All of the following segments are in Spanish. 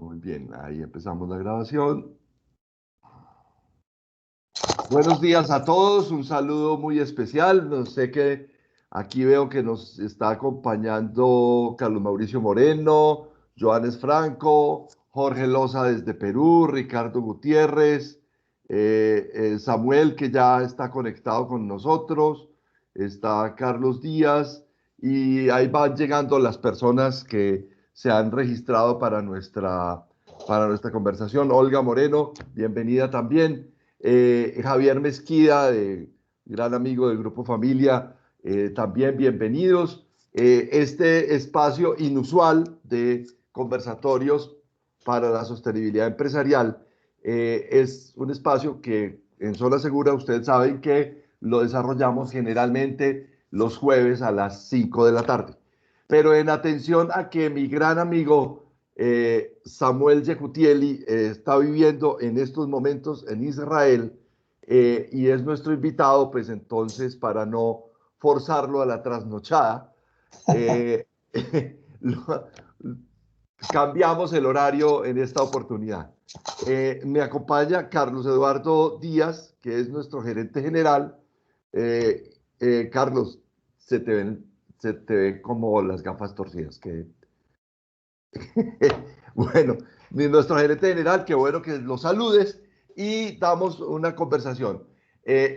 Muy bien, ahí empezamos la grabación. Buenos días a todos, un saludo muy especial. No sé que aquí veo que nos está acompañando Carlos Mauricio Moreno, Joanes Franco, Jorge Loza desde Perú, Ricardo Gutiérrez, Samuel que ya está conectado con nosotros, está Carlos Díaz y ahí van llegando las personas que se han registrado para nuestra conversación. Olga Moreno, bienvenida también. Javier Mezquida, gran amigo del Grupo Familia, también bienvenidos. Este espacio inusual de conversatorios para la sostenibilidad empresarial es un espacio que en Zona Segura ustedes saben que lo desarrollamos generalmente los jueves a las 5 de la tarde. Pero en atención a que mi gran amigo Samuel Yekutieli está viviendo en estos momentos en Israel y es nuestro invitado, pues entonces para no forzarlo a la trasnochada, eh, lo- cambiamos el horario en esta oportunidad. Me acompaña Carlos Eduardo Díaz, que es nuestro gerente general. Carlos, se te ven como las gafas torcidas, que bueno, nuestro gerente general, qué bueno que lo saludes y damos una conversación.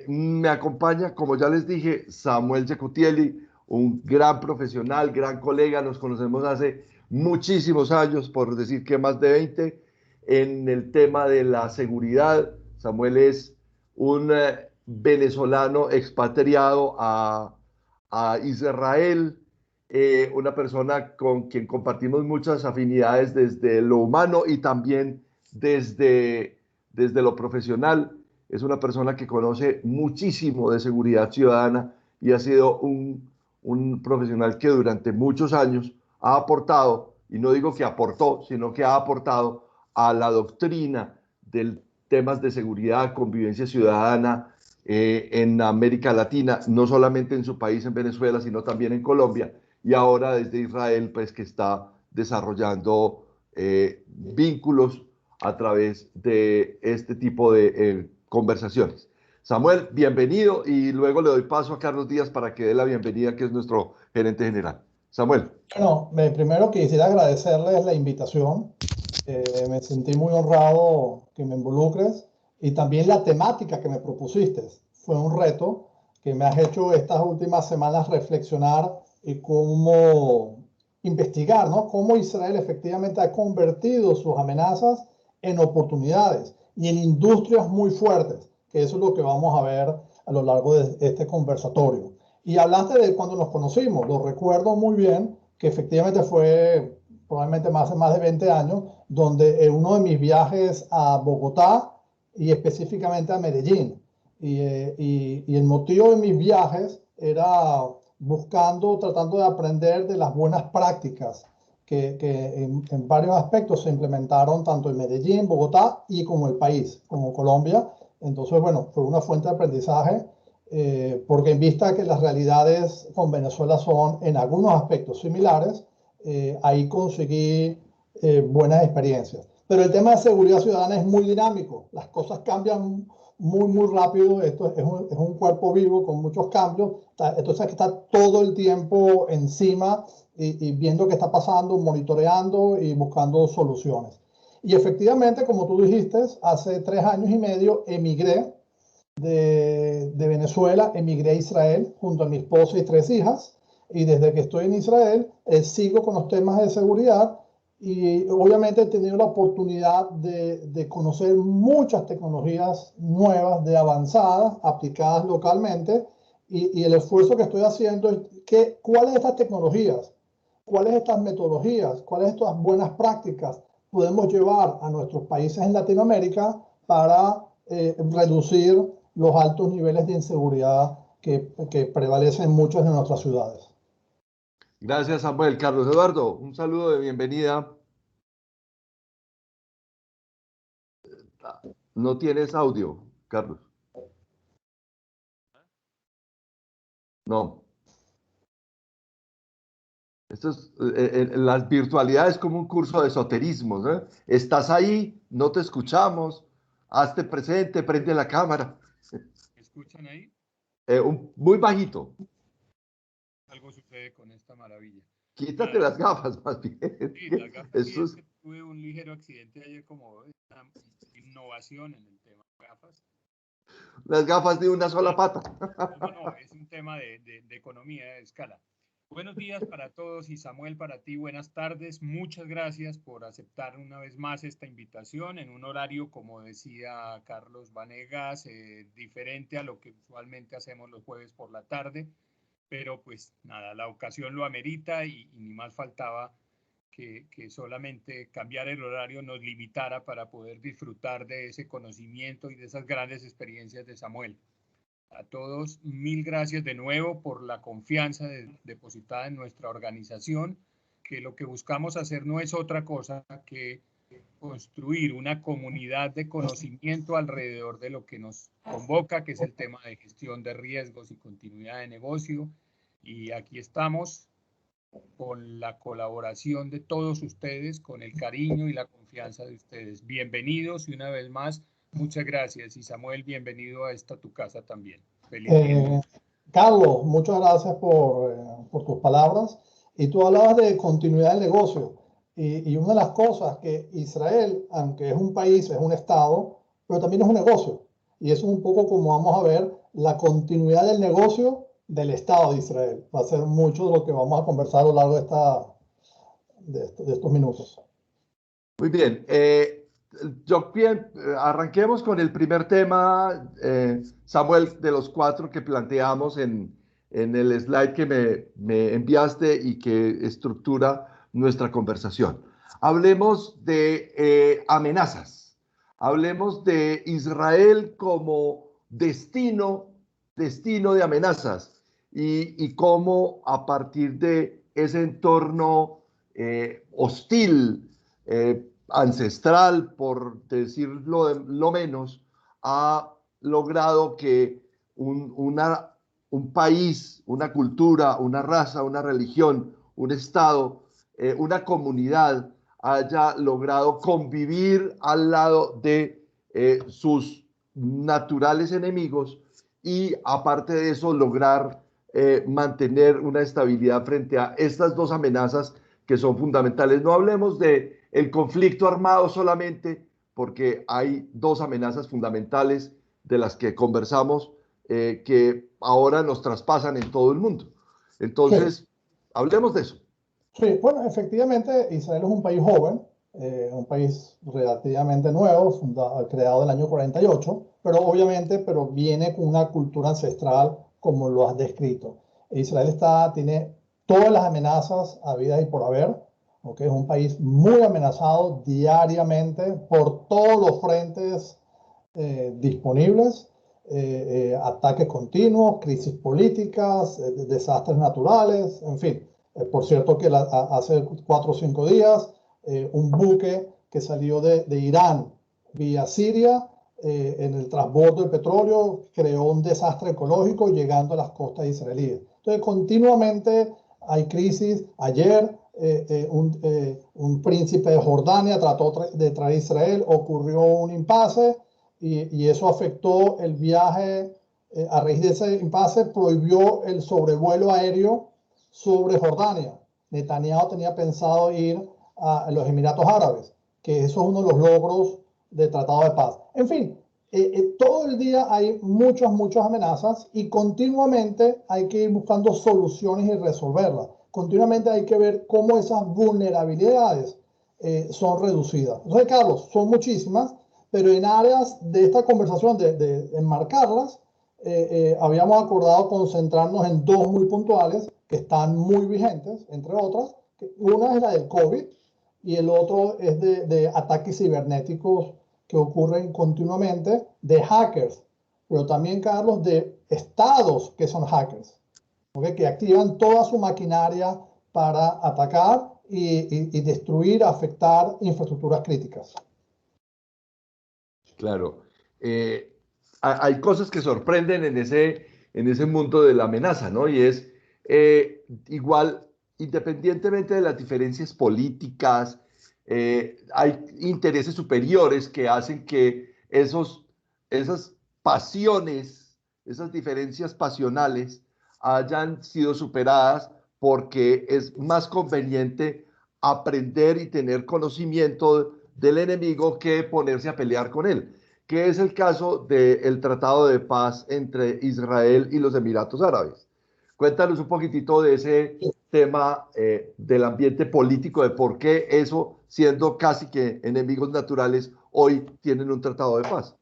Me acompaña, como ya les dije, Samuel Yekutieli, un gran profesional, gran colega, nos conocemos hace muchísimos años, por decir que más de 20, en el tema de la seguridad. Samuel es un venezolano expatriado a Israel, una persona con quien compartimos muchas afinidades desde lo humano y también desde lo profesional. Es una persona que conoce muchísimo de seguridad ciudadana y ha sido un profesional que durante muchos años ha aportado, y no digo que aportó, sino que ha aportado a la doctrina del temas de seguridad, convivencia ciudadana en América Latina, no solamente en su país, en Venezuela, sino también en Colombia y ahora desde Israel, pues que está desarrollando vínculos a través de este tipo de conversaciones. Samuel, bienvenido y luego le doy paso a Carlos Díaz para que dé la bienvenida, que es nuestro gerente general. Samuel. Bueno, primero quisiera agradecerles la invitación. Me sentí muy honrado que me involucres y también la temática que me propusiste. Fue un reto que me has hecho estas últimas semanas reflexionar y cómo investigar, ¿no? Cómo Israel efectivamente ha convertido sus amenazas en oportunidades y en industrias muy fuertes, que eso es lo que vamos a ver a lo largo de este conversatorio. Y hablaste de cuando nos conocimos, lo recuerdo muy bien, que efectivamente fue probablemente más de 20 años, donde en uno de mis viajes a Bogotá y específicamente a Medellín, y el motivo de mis viajes era buscando, tratando de aprender de las buenas prácticas que en varios aspectos se implementaron tanto en Medellín, Bogotá y como el país, como Colombia. Entonces, bueno, fue una fuente de aprendizaje porque en vista que las realidades con Venezuela son en algunos aspectos similares, ahí conseguí buenas experiencias. Pero el tema de seguridad ciudadana es muy dinámico, las cosas cambian muy rápido, esto es un cuerpo vivo con muchos cambios, entonces hay que estar todo el tiempo encima y viendo qué está pasando, monitoreando y buscando soluciones. Y efectivamente, como tú dijiste, hace 3 años y medio emigré de Venezuela, emigré a Israel junto a mi esposa y 3 hijas, y desde que estoy en Israel sigo con los temas de seguridad y obviamente he tenido la oportunidad de conocer muchas tecnologías nuevas, de avanzadas, aplicadas localmente, y el esfuerzo que estoy haciendo es que cuáles de estas tecnologías, cuáles de estas metodologías, cuáles de estas buenas prácticas podemos llevar a nuestros países en Latinoamérica para reducir los altos niveles de inseguridad que prevalecen en muchas de nuestras ciudades. Gracias, Samuel. Carlos Eduardo, un saludo de bienvenida. No tienes audio, Carlos. No. La virtualidad es como un curso de esoterismo, ¿no? Estás ahí, no te escuchamos, hazte presente, prende la cámara. ¿Me escuchan ahí? Muy bajito. Algo sucede con esta maravilla. Quítate Nada, las gafas, más bien. sí, las gafas, sí, Eso es es, que tuve un ligero accidente ayer, como una innovación en el tema de gafas. las gafas de una sola pata. No, no, es un tema de economía de escala. Buenos días para todos y Samuel, para ti, buenas tardes. Muchas gracias por aceptar una vez más esta invitación en un horario, como decía Carlos Vanegas, diferente a lo que usualmente hacemos los jueves por la tarde, pero pues nada, la ocasión lo amerita y ni más faltaba que solamente cambiar el horario nos limitara para poder disfrutar de ese conocimiento y de esas grandes experiencias de Samuel. A todos, mil gracias de nuevo por la confianza depositada en nuestra organización, que lo que buscamos hacer no es otra cosa que construir una comunidad de conocimiento alrededor de lo que nos convoca, que es el tema de gestión de riesgos y continuidad de negocio. Y aquí estamos con la colaboración de todos ustedes, con el cariño y la confianza de ustedes. Bienvenidos y una vez más, muchas gracias. Y Samuel, bienvenido a esta tu casa también. Feliz día. Carlos, muchas gracias por tus palabras. Y tú hablabas de continuidad del negocio. Y una de las cosas que Israel, aunque es un país, es un estado, pero también es un negocio. Y eso es un poco como vamos a ver la continuidad del negocio del Estado de Israel. Va a ser mucho de lo que vamos a conversar a lo largo de estos minutos. Muy bien. Arranquemos con el primer tema, Samuel, de los cuatro que planteamos en el slide que me enviaste y que estructura nuestra conversación. Hablemos de amenazas. Hablemos de Israel como destino de amenazas y cómo a partir de ese entorno hostil, ancestral, por decirlo lo menos, ha logrado que un país, una cultura, una raza, una religión, un estado, una comunidad haya logrado convivir al lado de sus naturales enemigos y aparte de eso lograr mantener una estabilidad frente a estas dos amenazas que son fundamentales. No hablemos de el conflicto armado solamente, porque hay dos amenazas fundamentales de las que conversamos que ahora nos traspasan en todo el mundo. Entonces, sí, hablemos de eso. Sí, bueno, efectivamente Israel es un país joven, un país relativamente nuevo, creado en el año 48, pero obviamente viene con una cultura ancestral como lo has descrito. Israel tiene todas las amenazas habidas y por haber, ¿okay? Es un país muy amenazado diariamente por todos los frentes disponibles, ataques continuos, crisis políticas, desastres naturales, en fin. Por cierto que hace 4 o 5 días un buque que salió de Irán vía Siria en el transbordo de petróleo creó un desastre ecológico llegando a las costas israelíes. Entonces continuamente hay crisis. Ayer un príncipe de Jordania trató de traer a Israel, ocurrió un impasse y eso afectó el viaje. A raíz de ese impasse prohibió el sobrevuelo aéreo sobre Jordania. Netanyahu tenía pensado ir a los Emiratos Árabes, que eso es uno de los logros del Tratado de Paz. En fin, todo el día hay muchas amenazas y continuamente hay que ir buscando soluciones y resolverlas. Continuamente hay que ver cómo esas vulnerabilidades son reducidas. Entonces, Carlos, son muchísimas, pero en áreas de esta conversación, de enmarcarlas, habíamos acordado concentrarnos en dos muy puntuales que están muy vigentes, entre otras. Una es la del COVID y el otro es de ataques cibernéticos que ocurren continuamente, de hackers, pero también, Carlos, de estados que son hackers, ¿okay? Que activan toda su maquinaria para atacar y destruir, afectar infraestructuras críticas. Claro. Hay cosas que sorprenden en ese mundo de la amenaza, ¿no? Y es igual independientemente de las diferencias políticas, hay intereses superiores que hacen que esas pasiones, esas diferencias pasionales hayan sido superadas porque es más conveniente aprender y tener conocimiento del enemigo que ponerse a pelear con él, que es el caso del Tratado de Paz entre Israel y los Emiratos Árabes. Cuéntanos un poquitito de ese tema del ambiente político, de por qué eso, siendo casi que enemigos naturales, hoy tienen un tratado de paz.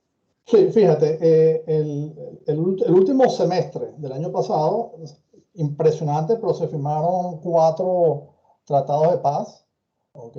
Sí, fíjate, el último semestre del año pasado, impresionante, pero se firmaron 4 tratados de paz, ¿ok?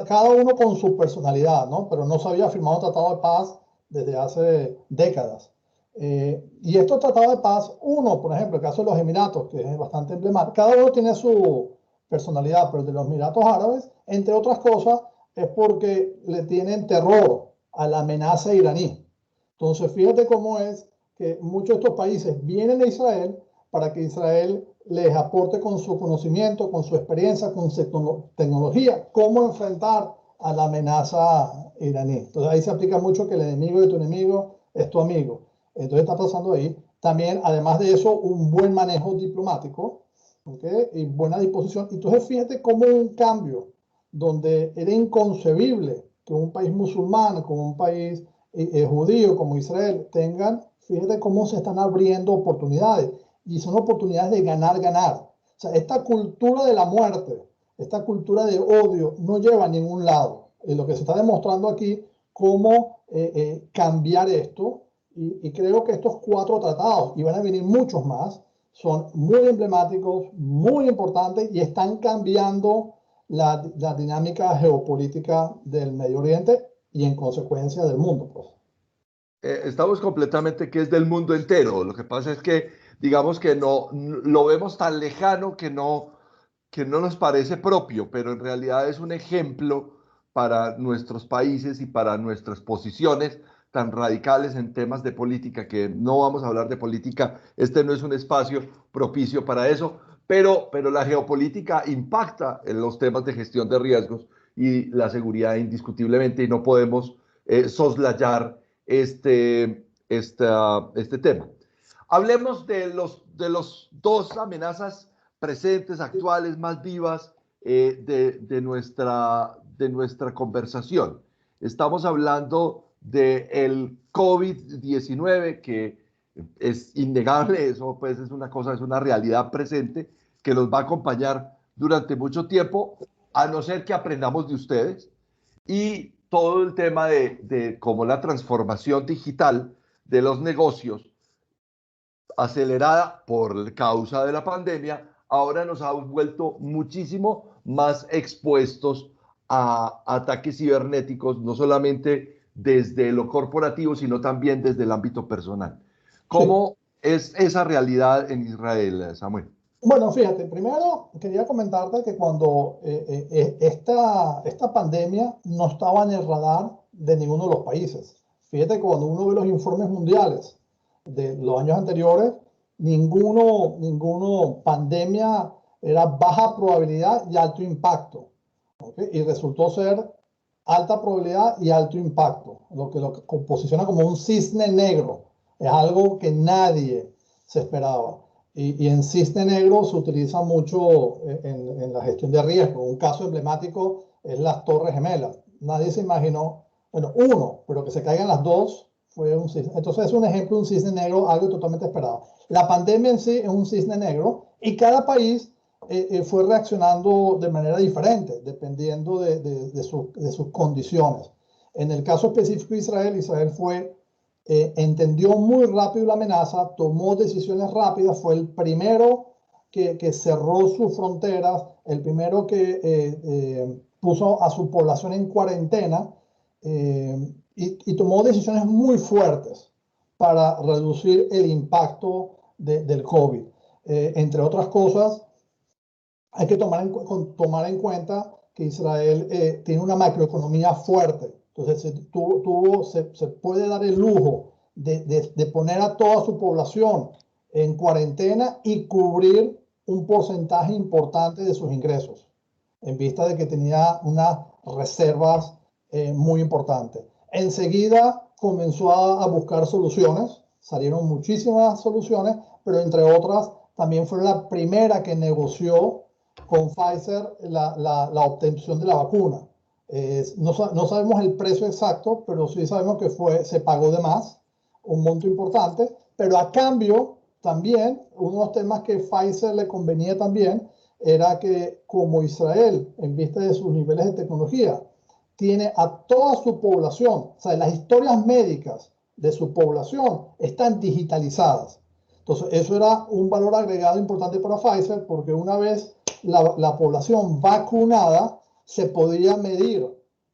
Cada uno con su personalidad, ¿no? Pero no se había firmado un tratado de paz desde hace décadas. Y estos tratados de paz, uno, por ejemplo, el caso de los Emiratos, que es bastante emblemático, cada uno tiene su personalidad, pero el de los Emiratos Árabes, entre otras cosas, es porque le tienen terror a la amenaza iraní. Entonces, fíjate cómo es que muchos de estos países vienen a Israel para que Israel les aporte con su conocimiento, con su experiencia, con su tecnología, cómo enfrentar a la amenaza iraní. Entonces, ahí se aplica mucho que el enemigo de tu enemigo es tu amigo. Entonces, está pasando ahí. También, además de eso, un buen manejo diplomático, ¿okay? Y buena disposición. Entonces, fíjate cómo un cambio donde era inconcebible que un país musulmán, como un país judío, como Israel, fíjate cómo se están abriendo oportunidades, y son oportunidades de ganar, ganar. O sea, esta cultura de la muerte, esta cultura de odio, no lleva a ningún lado. Y lo que se está demostrando aquí, cómo cambiar esto, y creo que estos 4 tratados, y van a venir muchos más, son muy emblemáticos, muy importantes, y están cambiando la dinámica geopolítica del Medio Oriente y en consecuencia del mundo, pues. Estamos completamente que es del mundo entero. Lo que pasa es que, digamos que no lo vemos tan lejano que no nos parece propio, pero en realidad es un ejemplo para nuestros países y para nuestras posiciones tan radicales en temas de política, que no vamos a hablar de política, este no es un espacio propicio para eso, pero la geopolítica impacta en los temas de gestión de riesgos y la seguridad indiscutiblemente, y no podemos soslayar este tema. Hablemos de los 2 amenazas presentes, actuales, más vivas de nuestra conversación. Estamos hablando del COVID-19, que es innegable, eso pues es una cosa, es una realidad presente que nos va a acompañar durante mucho tiempo, a no ser que aprendamos de ustedes, y todo el tema de cómo la transformación digital de los negocios acelerada por causa de la pandemia, ahora nos ha vuelto muchísimo más expuestos a ataques cibernéticos, no solamente desde lo corporativo, sino también desde el ámbito personal. ¿Cómo es esa realidad en Israel, Samuel? Bueno, fíjate, primero quería comentarte que cuando esta pandemia no estaba en el radar de ninguno de los países. Fíjate que cuando uno ve los informes mundiales de los años anteriores, ninguno pandemia era baja probabilidad y alto impacto, ¿okay? Y resultó ser alta probabilidad y alto impacto, lo que posiciona como un cisne negro. Es algo que nadie se esperaba. Y en cisne negro se utiliza mucho en la gestión de riesgo. Un caso emblemático es las Torres Gemelas. Nadie se imaginó, bueno, uno, pero que se caigan las 2 fue un cisne. Entonces es un ejemplo de un cisne negro, algo totalmente esperado. La pandemia en sí es un cisne negro y cada país fue reaccionando de manera diferente, dependiendo de sus condiciones. En el caso específico de Israel entendió muy rápido la amenaza, tomó decisiones rápidas, fue el primero que cerró sus fronteras, el primero que puso a su población en cuarentena y tomó decisiones muy fuertes para reducir el impacto del COVID. Entre otras cosas, hay que tomar en cuenta que Israel tiene una macroeconomía fuerte. Entonces, se puede dar el lujo de poner a toda su población en cuarentena y cubrir un porcentaje importante de sus ingresos, en vista de que tenía unas reservas muy importantes. Enseguida comenzó a buscar soluciones, salieron muchísimas soluciones, pero entre otras también fue la primera que negoció con Pfizer la obtención de la vacuna. No sabemos el precio exacto, pero sí sabemos que se pagó de más, un monto importante, pero a cambio también, uno de los temas que Pfizer le convenía también era que como Israel, en vista de sus niveles de tecnología, tiene a toda su población, o sea, las historias médicas de su población están digitalizadas. Entonces, eso era un valor agregado importante para Pfizer, porque una vez la población vacunada, se podría medir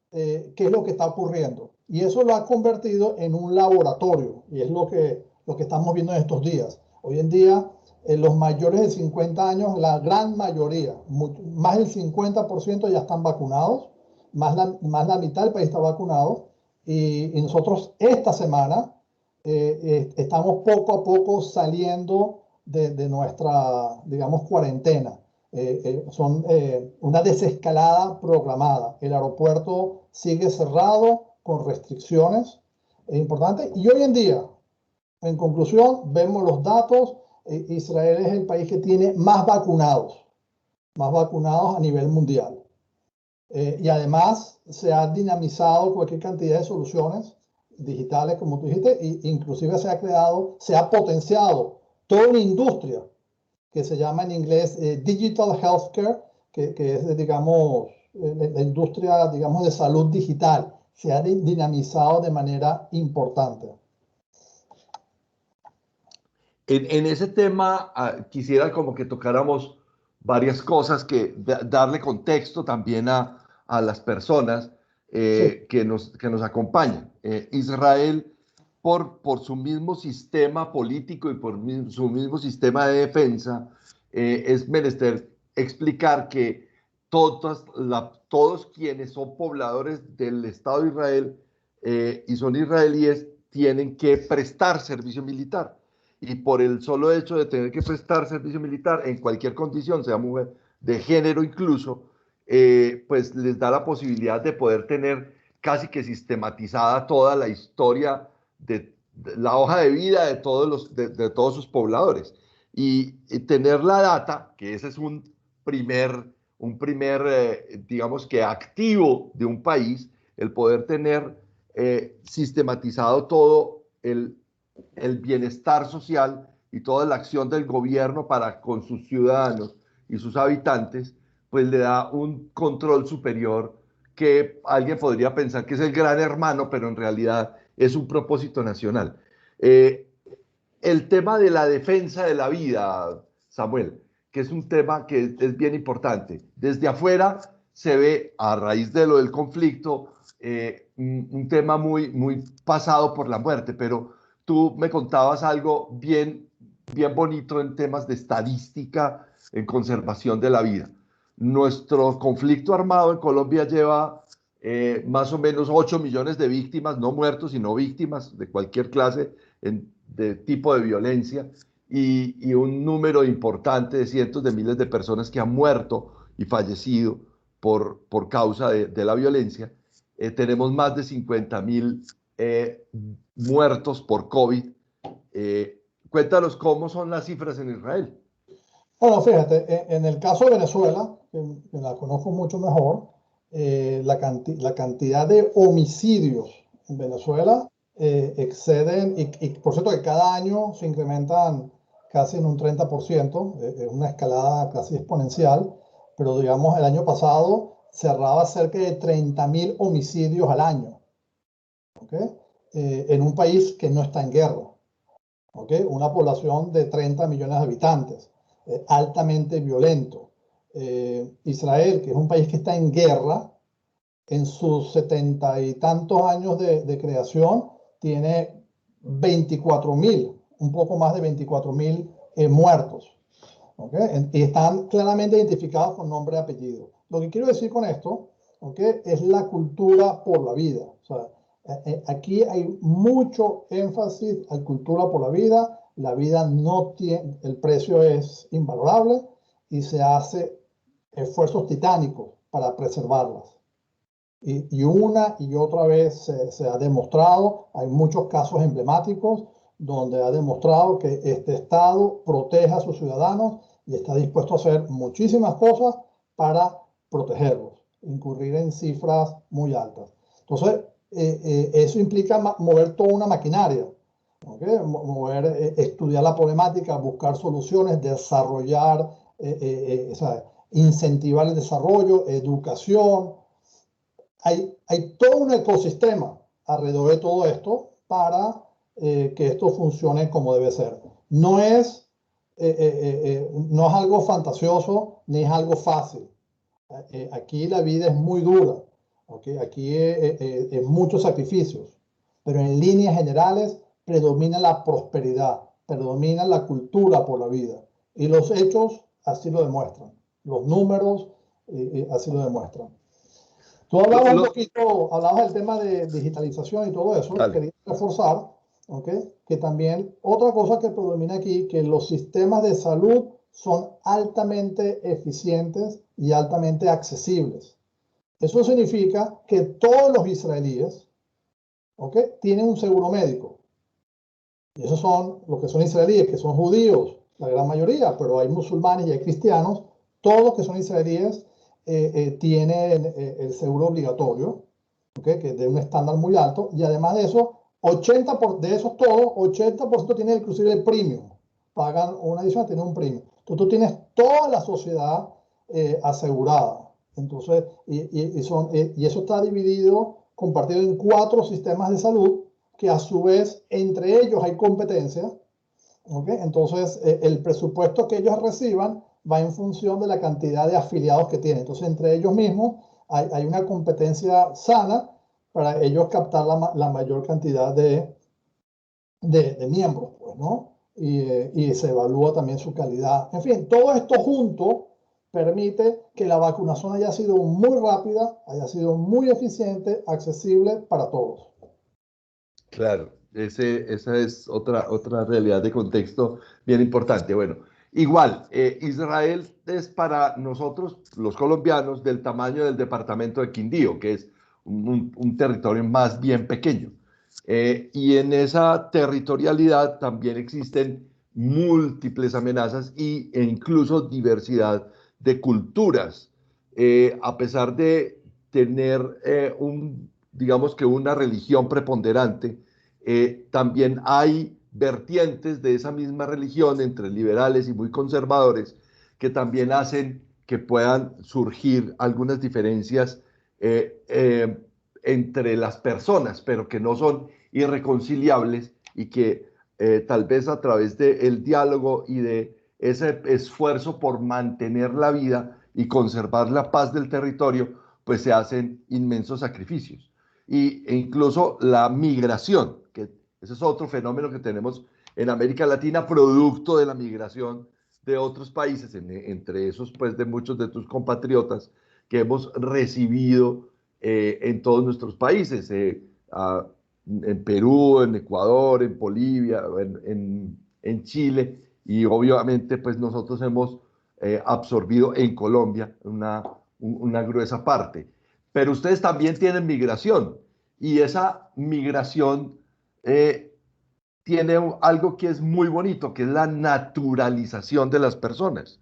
qué es lo que está ocurriendo. Y eso lo ha convertido en un laboratorio, y es lo que estamos viendo en estos días. Hoy en día, los mayores de 50 años, la gran mayoría, más del 50% ya están vacunados, más la mitad del país está vacunado, y nosotros esta semana estamos poco a poco saliendo de nuestra, digamos, cuarentena. Son una desescalada programada. El aeropuerto sigue cerrado con restricciones importantes. Y hoy en día, en conclusión, vemos los datos. Israel es el país que tiene más vacunados a nivel mundial. Y además se ha dinamizado cualquier cantidad de soluciones digitales, como tú dijiste, e inclusive se ha potenciado toda una industria que se llama en inglés Digital Healthcare, que es, digamos, la industria, digamos, de salud digital. Se ha dinamizado de manera importante. En ese tema quisiera como que tocáramos varias cosas, darle contexto también a las personas Sí. que nos acompañan. Israel, por su mismo sistema político y por su mismo sistema de defensa, es menester explicar que todos quienes son pobladores del Estado de Israel y son israelíes tienen que prestar servicio militar. Y por el solo hecho de tener que prestar servicio militar en cualquier condición, sea mujer, de género incluso, pues les da la posibilidad de poder tener casi que sistematizada toda la historia de la hoja de vida de de todos sus pobladores. Y tener la data, que ese es un primer digamos que activo de un país, el poder tener sistematizado todo el bienestar social y toda la acción del gobierno para con sus ciudadanos y sus habitantes, pues le da un control superior que alguien podría pensar que es el gran hermano, pero en realidad es un propósito nacional. El tema de la defensa de la vida, Samuel, que es un tema que es bien importante. Desde afuera se ve, a raíz de lo del conflicto, un tema muy pasado por la muerte, pero tú me contabas algo bien bonito en temas de estadística, en conservación de la vida. Nuestro conflicto armado en Colombia lleva más o menos 8 millones de víctimas, no muertos, sino víctimas de cualquier clase de tipo de violencia y un número importante de cientos de miles de personas que han muerto y fallecido por causa de la violencia. Tenemos más de 50.000 muertos por COVID. Cuéntanos cómo son las cifras en Israel. Bueno, fíjate, en el caso de Venezuela, que la conozco mucho mejor, la cantidad de homicidios en Venezuela exceden, y por cierto que cada año se incrementan casi en un 30%, es una escalada casi exponencial, pero digamos el año pasado cerraba cerca de 30.000 homicidios al año, ¿okay? En un país que no está en guerra, ¿okay? Una población de 30 millones de habitantes, altamente violento. Israel, que es un país que está en guerra, en sus 70 y tantos años de creación, tiene 24.000, un poco más de 24.000 muertos. ¿Okay? Y están claramente identificados con nombre y apellido. Lo que quiero decir con esto, ¿okay?, es la cultura por la vida. O sea, aquí hay mucho énfasis a cultura por la vida. la vida no tiene, el precio es invalorable y se hace esfuerzos titánicos para preservarlas. Y una y otra vez se ha demostrado, hay muchos casos emblemáticos donde ha demostrado que este Estado protege a sus ciudadanos y está dispuesto a hacer muchísimas cosas para protegerlos, incurrir en cifras muy altas. Entonces, eso implica mover toda una maquinaria, ¿okay? Estudiar la problemática, buscar soluciones, desarrollar, incentivar el desarrollo, educación. Hay todo un ecosistema alrededor de todo esto para que esto funcione como debe ser. No es algo fantasioso ni es algo fácil. Aquí la vida es muy dura, ¿okay? Aquí es muchos sacrificios, pero en líneas generales predomina la prosperidad, predomina la cultura por la vida. Y los hechos así lo demuestran. Los números así lo demuestran. Tú hablabas un poquito, hablabas del tema de digitalización y todo eso. Dale. Quería reforzar, ¿okay? Que también otra cosa que predomina aquí, que los sistemas de salud son altamente eficientes y altamente accesibles. Eso significa que todos los israelíes, ¿okay? Tienen un seguro médico. Y esos son los que son israelíes, que son judíos, la gran mayoría, pero hay musulmanes y hay cristianos. Todos los que son israelíes tienen el seguro obligatorio, ¿okay? Que es de un estándar muy alto, y además de eso, 80% de esos todos, 80% tienen inclusive el premium, pagan una adición, tienen un premium. Entonces tú tienes toda la sociedad asegurada. Entonces, y eso está dividido, compartido en 4 sistemas de salud, que a su vez entre ellos hay competencia, ¿okay? Entonces el presupuesto que ellos reciban va en función de la cantidad de afiliados que tienen. Entonces, entre ellos mismos hay una competencia sana para ellos captar la mayor cantidad de miembros, pues, ¿no? Y se evalúa también su calidad. En fin, todo esto junto permite que la vacunación haya sido muy rápida, haya sido muy eficiente, accesible para todos. Claro, esa es otra realidad de contexto bien importante. Bueno, igual, Israel es para nosotros, los colombianos, del tamaño del departamento de Quindío, que es un territorio más bien pequeño. Y en esa territorialidad también existen múltiples amenazas e incluso diversidad de culturas. A pesar de tener digamos que una religión preponderante, también hay vertientes de esa misma religión entre liberales y muy conservadores que también hacen que puedan surgir algunas diferencias entre las personas, pero que no son irreconciliables y que tal vez a través del diálogo y de ese esfuerzo por mantener la vida y conservar la paz del territorio, pues se hacen inmensos sacrificios. E incluso la migración, que ese es otro fenómeno que tenemos en América Latina, producto de la migración de otros países, entre esos pues de muchos de tus compatriotas que hemos recibido en todos nuestros países, en Perú, en Ecuador, en Bolivia, en Chile, y obviamente pues nosotros hemos absorbido en Colombia una gruesa parte. Pero ustedes también tienen migración y esa migración tiene algo que es muy bonito, que es la naturalización de las personas,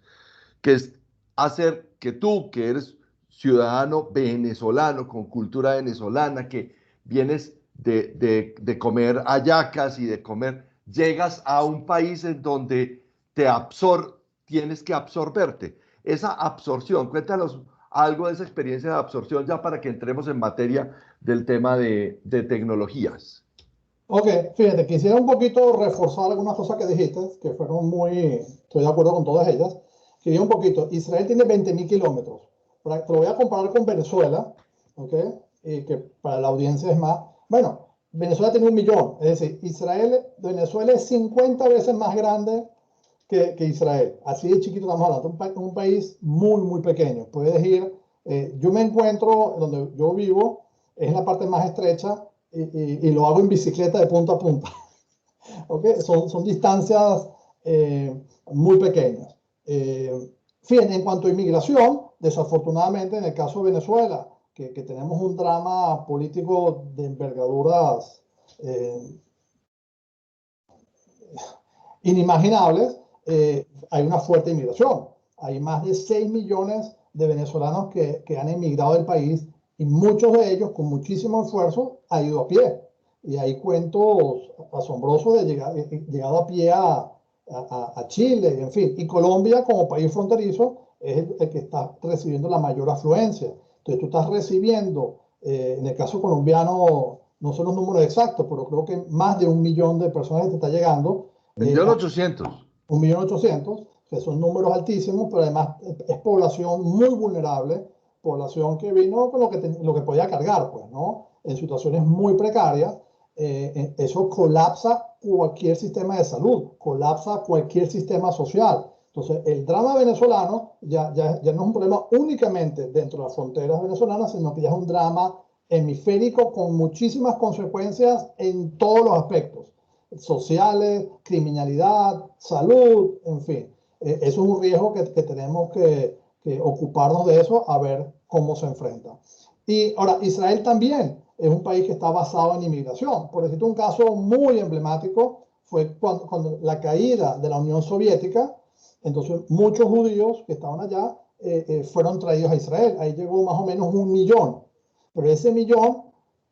que es hacer que tú, que eres ciudadano venezolano, con cultura venezolana, que vienes de comer hallacas y de comer, llegas a un país en donde tienes que absorberte. Esa absorción, cuéntanos algo de esa experiencia de absorción ya para que entremos en materia del tema de tecnologías. Ok, fíjate, quisiera un poquito reforzar algunas cosas que dijiste, que fueron estoy de acuerdo con todas ellas. Quería un poquito, Israel tiene 20.000 kilómetros. Te lo voy a comparar con Venezuela, ok, que para la audiencia es más. Bueno, Venezuela tiene 1 millón, es decir, Venezuela es 50 veces más grande que Israel. Así de chiquito estamos hablando, un país muy, muy pequeño. Puedes ir, yo me encuentro donde yo vivo, es la parte más estrecha y lo hago en bicicleta de punta a punta. ¿Okay? Son distancias muy pequeñas. Fíjense, en cuanto a inmigración, desafortunadamente en el caso de Venezuela, que tenemos un drama político de envergaduras inimaginables, hay una fuerte inmigración. Hay más de 6 millones de venezolanos que han emigrado del país y muchos de ellos, con muchísimo esfuerzo, han ido a pie. Y hay cuentos asombrosos de llegado a pie a Chile, en fin. Y Colombia, como país fronterizo, es el que está recibiendo la mayor afluencia. Entonces, tú estás recibiendo, en el caso colombiano, no son los números exactos, pero creo que más de 1 millón de personas que te está llegando. 1.800.000. 1.800.000, que son números altísimos, pero además es población muy vulnerable, población que vino con lo que podía cargar, pues, ¿no? En situaciones muy precarias. Eso colapsa cualquier sistema de salud, colapsa cualquier sistema social. Entonces, el drama venezolano ya no es un problema únicamente dentro de las fronteras venezolanas, sino que ya es un drama hemisférico con muchísimas consecuencias en todos los aspectos sociales, criminalidad, salud, en fin. Eso es un riesgo que tenemos que ocuparnos de eso a ver cómo se enfrenta. Y ahora, Israel también es un país que está basado en inmigración. Por decirte un caso muy emblemático, fue cuando la caída de la Unión Soviética, entonces muchos judíos que estaban allá fueron traídos a Israel. Ahí llegó más o menos 1 millón, pero ese millón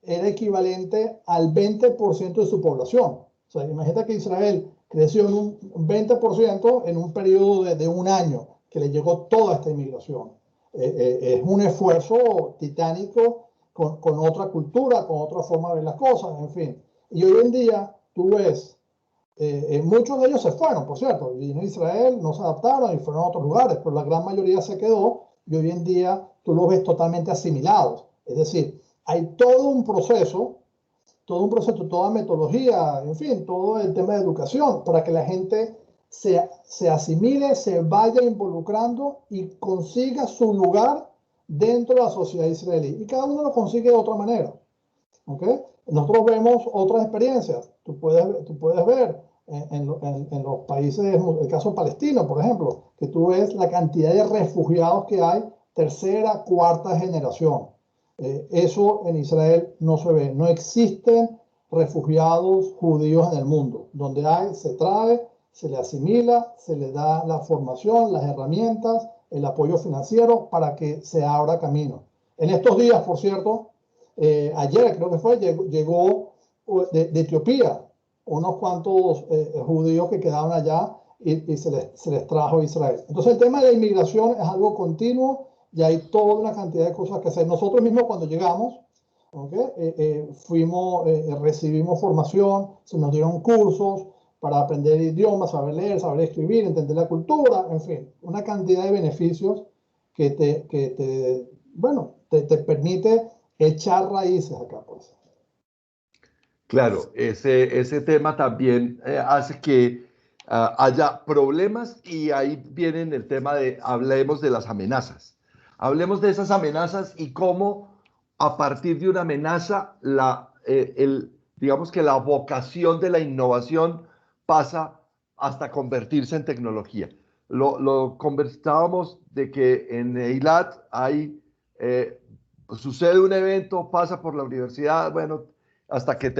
era equivalente al 20% de su población. O sea, imagínate que Israel creció en un 20% en un periodo de 1 año, que le llegó toda esta inmigración. Es un esfuerzo titánico con otra cultura, con otra forma de ver las cosas, en fin. Y hoy en día tú ves, muchos de ellos se fueron, por cierto, y en Israel no se adaptaron y fueron a otros lugares, pero la gran mayoría se quedó y hoy en día tú los ves totalmente asimilados. Es decir, hay todo un proceso, toda metodología, en fin, todo el tema de educación para que la gente se asimile, se vaya involucrando y consiga su lugar dentro de la sociedad israelí. Y cada uno lo consigue de otra manera. ¿Okay? Nosotros vemos otras experiencias. Tú puedes ver en los países, el caso palestino, por ejemplo, que tú ves la cantidad de refugiados que hay, tercera, cuarta generación. Eso en Israel no se ve. No existen refugiados judíos en el mundo. Donde hay, se trae, se le asimila, se le da la formación, las herramientas, el apoyo financiero para que se abra camino. En estos días, por cierto, ayer creo que fue, llegó de Etiopía unos cuantos judíos que quedaban allá y se les trajo a Israel. Entonces el tema de la inmigración es algo continuo y hay toda una cantidad de cosas que hacer. Nosotros mismos cuando llegamos, ¿okay? Recibimos formación, se nos dieron cursos para aprender idiomas, saber leer, saber escribir, entender la cultura, en fin, una cantidad de beneficios que te permite echar raíces acá, pues. Claro, ese tema también hace que haya problemas y ahí viene el tema de, hablemos de las amenazas. Hablemos de esas amenazas y cómo a partir de una amenaza, digamos que la vocación de la innovación pasa hasta convertirse en tecnología. Lo conversábamos de que en Eilat sucede un evento, pasa por la universidad, bueno, hasta que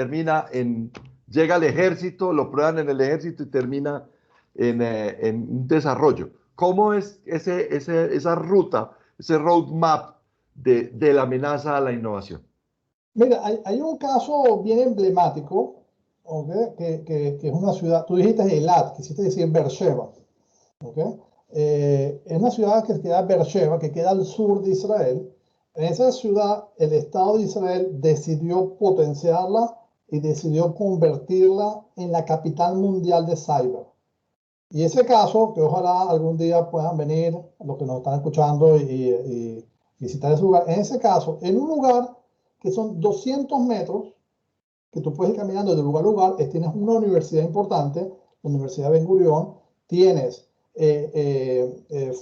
llega al ejército, lo prueban en el ejército y termina en un desarrollo. ¿Cómo es esa ruta, ese roadmap de la amenaza a la innovación? Mira, hay un caso bien emblemático, ¿okay? Que es una ciudad, tú dijiste Eilat, quisiste decir Beersheba, ¿okay? Es una ciudad que queda Beersheba, que queda al sur de Israel. En esa ciudad, el Estado de Israel decidió potenciarla y decidió convertirla en la capital mundial de cyber. Y ese caso, que ojalá algún día puedan venir los que nos están escuchando y visitar ese lugar, en ese caso, en un lugar que son 200 metros, que tú puedes ir caminando de lugar a lugar, tienes una universidad importante, la Universidad Ben Gurión, tienes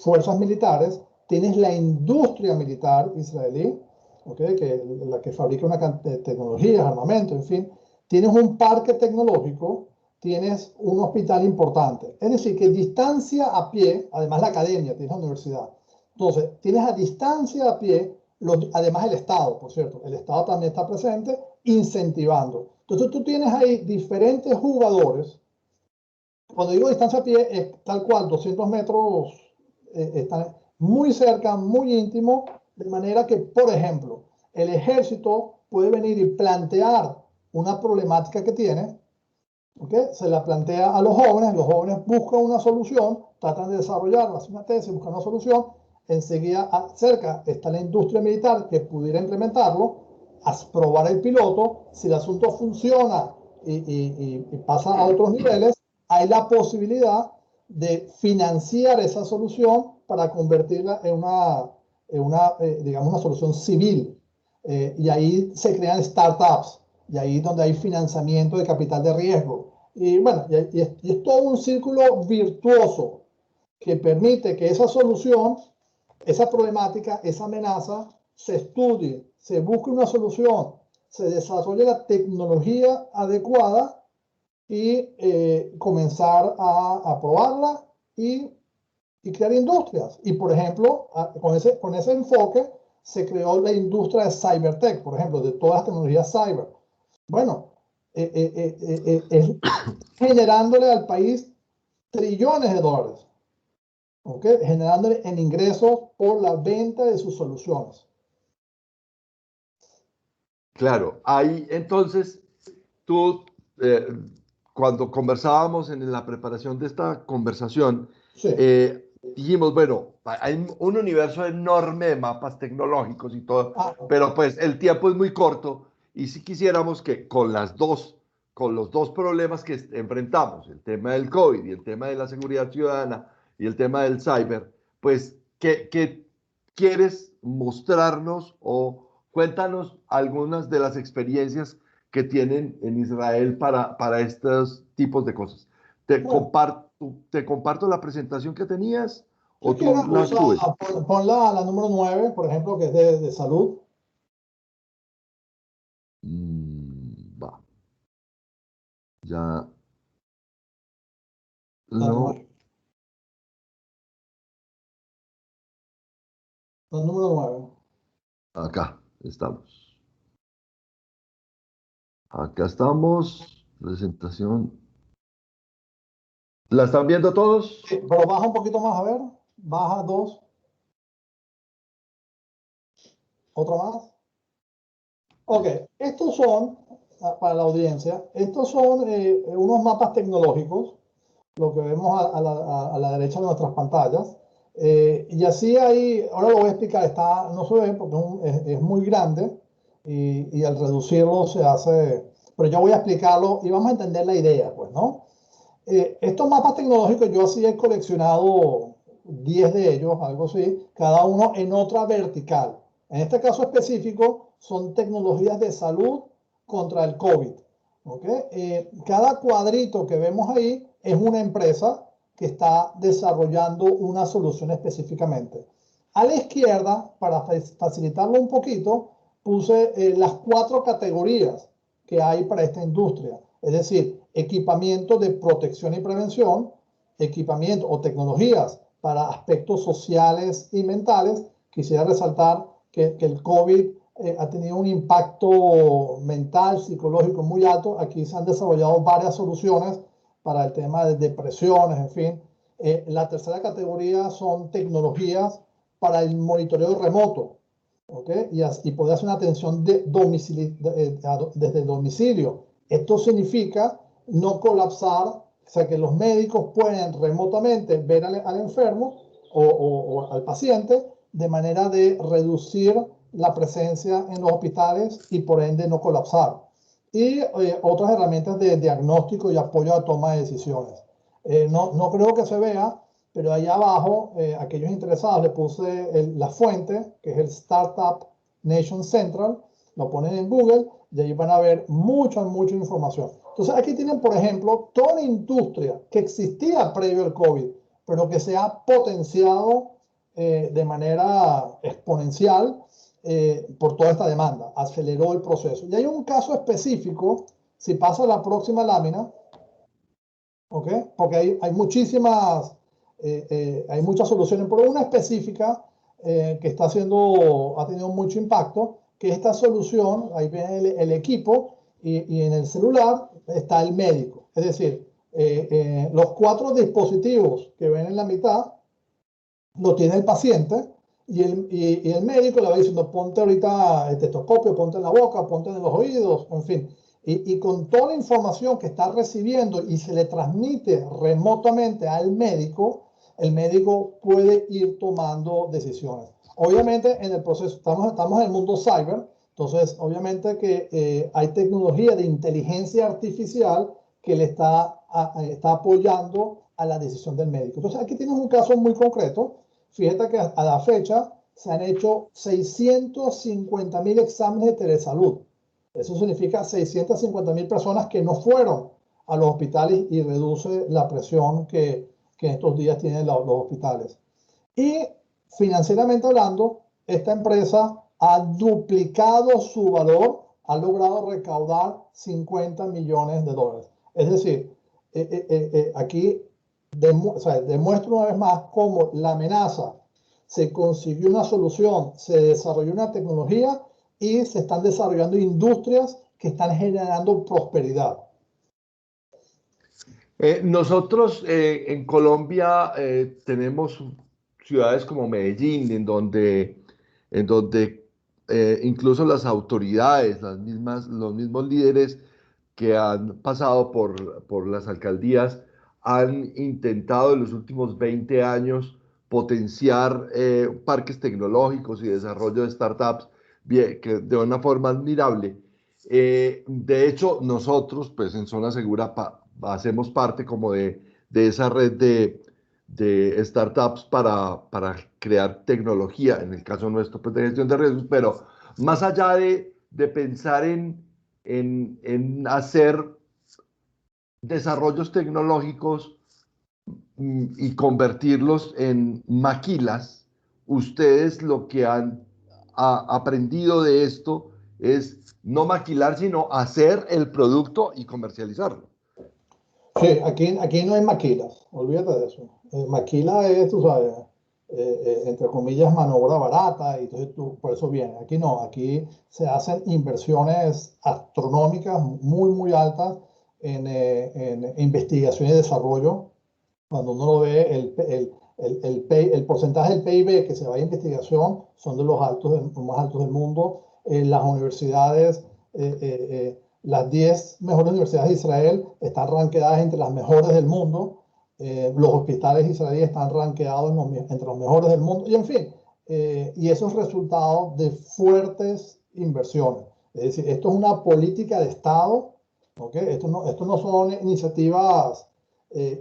fuerzas militares, tienes la industria militar israelí, ¿okay? La que fabrica una cantidad de tecnologías, armamento, en fin, tienes un parque tecnológico, tienes un hospital importante. Es decir, que distancia a pie, además la academia, tienes la universidad. Entonces, tienes a distancia a pie, además el Estado, por cierto. El Estado también está presente, incentivando. Entonces, tú tienes ahí diferentes jugadores. Cuando digo distancia a pie, es tal cual, 200 metros, están muy cerca, muy íntimo, de manera que, por ejemplo, el ejército puede venir y plantear una problemática que tiene, ¿okay? Se la plantea a los jóvenes buscan una solución, tratan de desarrollarla, hacen una tesis, buscan una solución, enseguida cerca está la industria militar que pudiera implementarlo, a probar el piloto, si el asunto funciona y pasa a otros niveles, hay la posibilidad de financiar esa solución para convertirla en digamos, una solución civil. Y ahí se crean startups, y ahí es donde hay financiamiento de capital de riesgo. Y bueno, y es todo un círculo virtuoso que permite que esa solución, esa problemática, esa amenaza, se estudie, se busque una solución, se desarrolle la tecnología adecuada y comenzar a probarla y crear industrias. Y por ejemplo, con ese enfoque se creó la industria de cybertech, por ejemplo, de todas las tecnologías cyber. Bueno, generándole al país trillones de dólares, ¿okay? Generándole en ingresos por la venta de sus soluciones. Claro, ahí entonces tú, cuando conversábamos en la preparación de esta conversación, Sí. Dijimos, bueno, hay un universo enorme de mapas tecnológicos y todo, pero pues el tiempo es muy corto y si quisiéramos que con los dos problemas que enfrentamos, el tema del COVID y el tema de la seguridad ciudadana y el tema del cyber, pues, ¿qué quieres mostrarnos o cuéntanos algunas de las experiencias que tienen en Israel para estos tipos de cosas? Te comparto la presentación que tenías Si o quieres, tú la subes. pon la número 9, por ejemplo, que es de salud. Va. Ya. La No. 9. La número 9. Acá estamos. Acá estamos. Presentación. ¿La están viendo todos? Sí, pero baja un poquito más, a ver. Baja 2. Otra más. Ok, estos son, para la audiencia, estos son unos mapas tecnológicos, lo que vemos a la derecha de nuestras pantallas. Y así ahí, ahora lo voy a explicar, no se ve porque es muy grande y al reducirlo se hace, pero yo voy a explicarlo y vamos a entender la idea, pues, ¿no? Estos mapas tecnológicos yo así he coleccionado 10 de ellos, algo así, cada uno en otra vertical. En este caso específico son tecnologías de salud contra el COVID. ¿Okay? Cada cuadrito que vemos ahí es una empresa que está desarrollando una solución específicamente. A la izquierda, para facilitarlo un poquito, puse las 4 categorías que hay para esta industria. Es decir, equipamiento de protección y prevención, equipamiento o tecnologías para aspectos sociales y mentales. Quisiera resaltar que el COVID ha tenido un impacto mental, psicológico muy alto. Aquí se han desarrollado varias soluciones para el tema de depresiones, en fin. La tercera categoría son tecnologías para el monitoreo remoto, ¿okay? Y poder hacer una atención desde el domicilio. Esto significa no colapsar, o sea, que los médicos pueden remotamente ver al enfermo o al paciente de manera de reducir la presencia en los hospitales y por ende no colapsar. Y otras herramientas de diagnóstico y apoyo a toma de decisiones. No creo que se vea, pero ahí abajo, aquellos interesados, le puse la fuente, que es el Startup Nation Central, lo ponen en Google y ahí van a ver mucha información. Entonces aquí tienen, por ejemplo, toda la industria que existía previo al COVID, pero que se ha potenciado de manera exponencial por toda esta demanda, aceleró el proceso. Y hay un caso específico, si pasa a la próxima lámina, ¿ok? Porque hay muchísimas, hay muchas soluciones, pero una específica que ha tenido mucho impacto, que esta solución, ahí viene el equipo y en el celular está el médico. Es decir, los 4 dispositivos que ven en la mitad lo tiene el paciente y el médico le va diciendo, ponte ahorita el estetoscopio, ponte en la boca, ponte en los oídos, en fin. Y con toda la información que está recibiendo y se le transmite remotamente al médico, el médico puede ir tomando decisiones. Obviamente en el proceso, estamos en el mundo cyber, entonces obviamente que hay tecnología de inteligencia artificial que le está apoyando a la decisión del médico. Entonces aquí tienes un caso muy concreto. Fíjate que a la fecha se han hecho 650.000 exámenes de telesalud. Eso significa 650.000 personas que no fueron a los hospitales y reduce la presión que en estos días tienen los hospitales. Y financieramente hablando, esta empresa ha duplicado su valor, ha logrado recaudar 50 millones de dólares. Es decir, aquí demuestra una vez más cómo la amenaza, se consiguió una solución, se desarrolló una tecnología y se están desarrollando industrias que están generando prosperidad. Nosotros en Colombia tenemos ciudades como Medellín, en donde incluso las autoridades, los mismos líderes que han pasado por las alcaldías han intentado en los últimos 20 años potenciar parques tecnológicos y desarrollo de startups de una forma admirable. De hecho, nosotros, pues en Zona Segura, hacemos parte como de esa red de startups para crear tecnología, en el caso nuestro, pues de gestión de riesgos, pero más allá de pensar en hacer desarrollos tecnológicos y convertirlos en maquilas, ustedes lo que han aprendido de esto es no maquilar, sino hacer el producto y comercializarlo. Sí, aquí no hay maquilas, olvídate de eso. Maquila es, tú sabes, entre comillas, maniobra barata, y entonces por eso viene. Aquí no, aquí se hacen inversiones astronómicas muy, muy altas en investigación y desarrollo. Cuando uno lo ve, el porcentaje del PIB que se va a investigación son de los más altos del mundo. Las universidades, las 10 mejores universidades de Israel están ranqueadas entre las mejores del mundo. Los hospitales israelíes están ranqueados entre los mejores del mundo. Y en fin, y eso es resultado de fuertes inversiones. Es decir, esto es una política de Estado, ¿okay? Esto no son iniciativas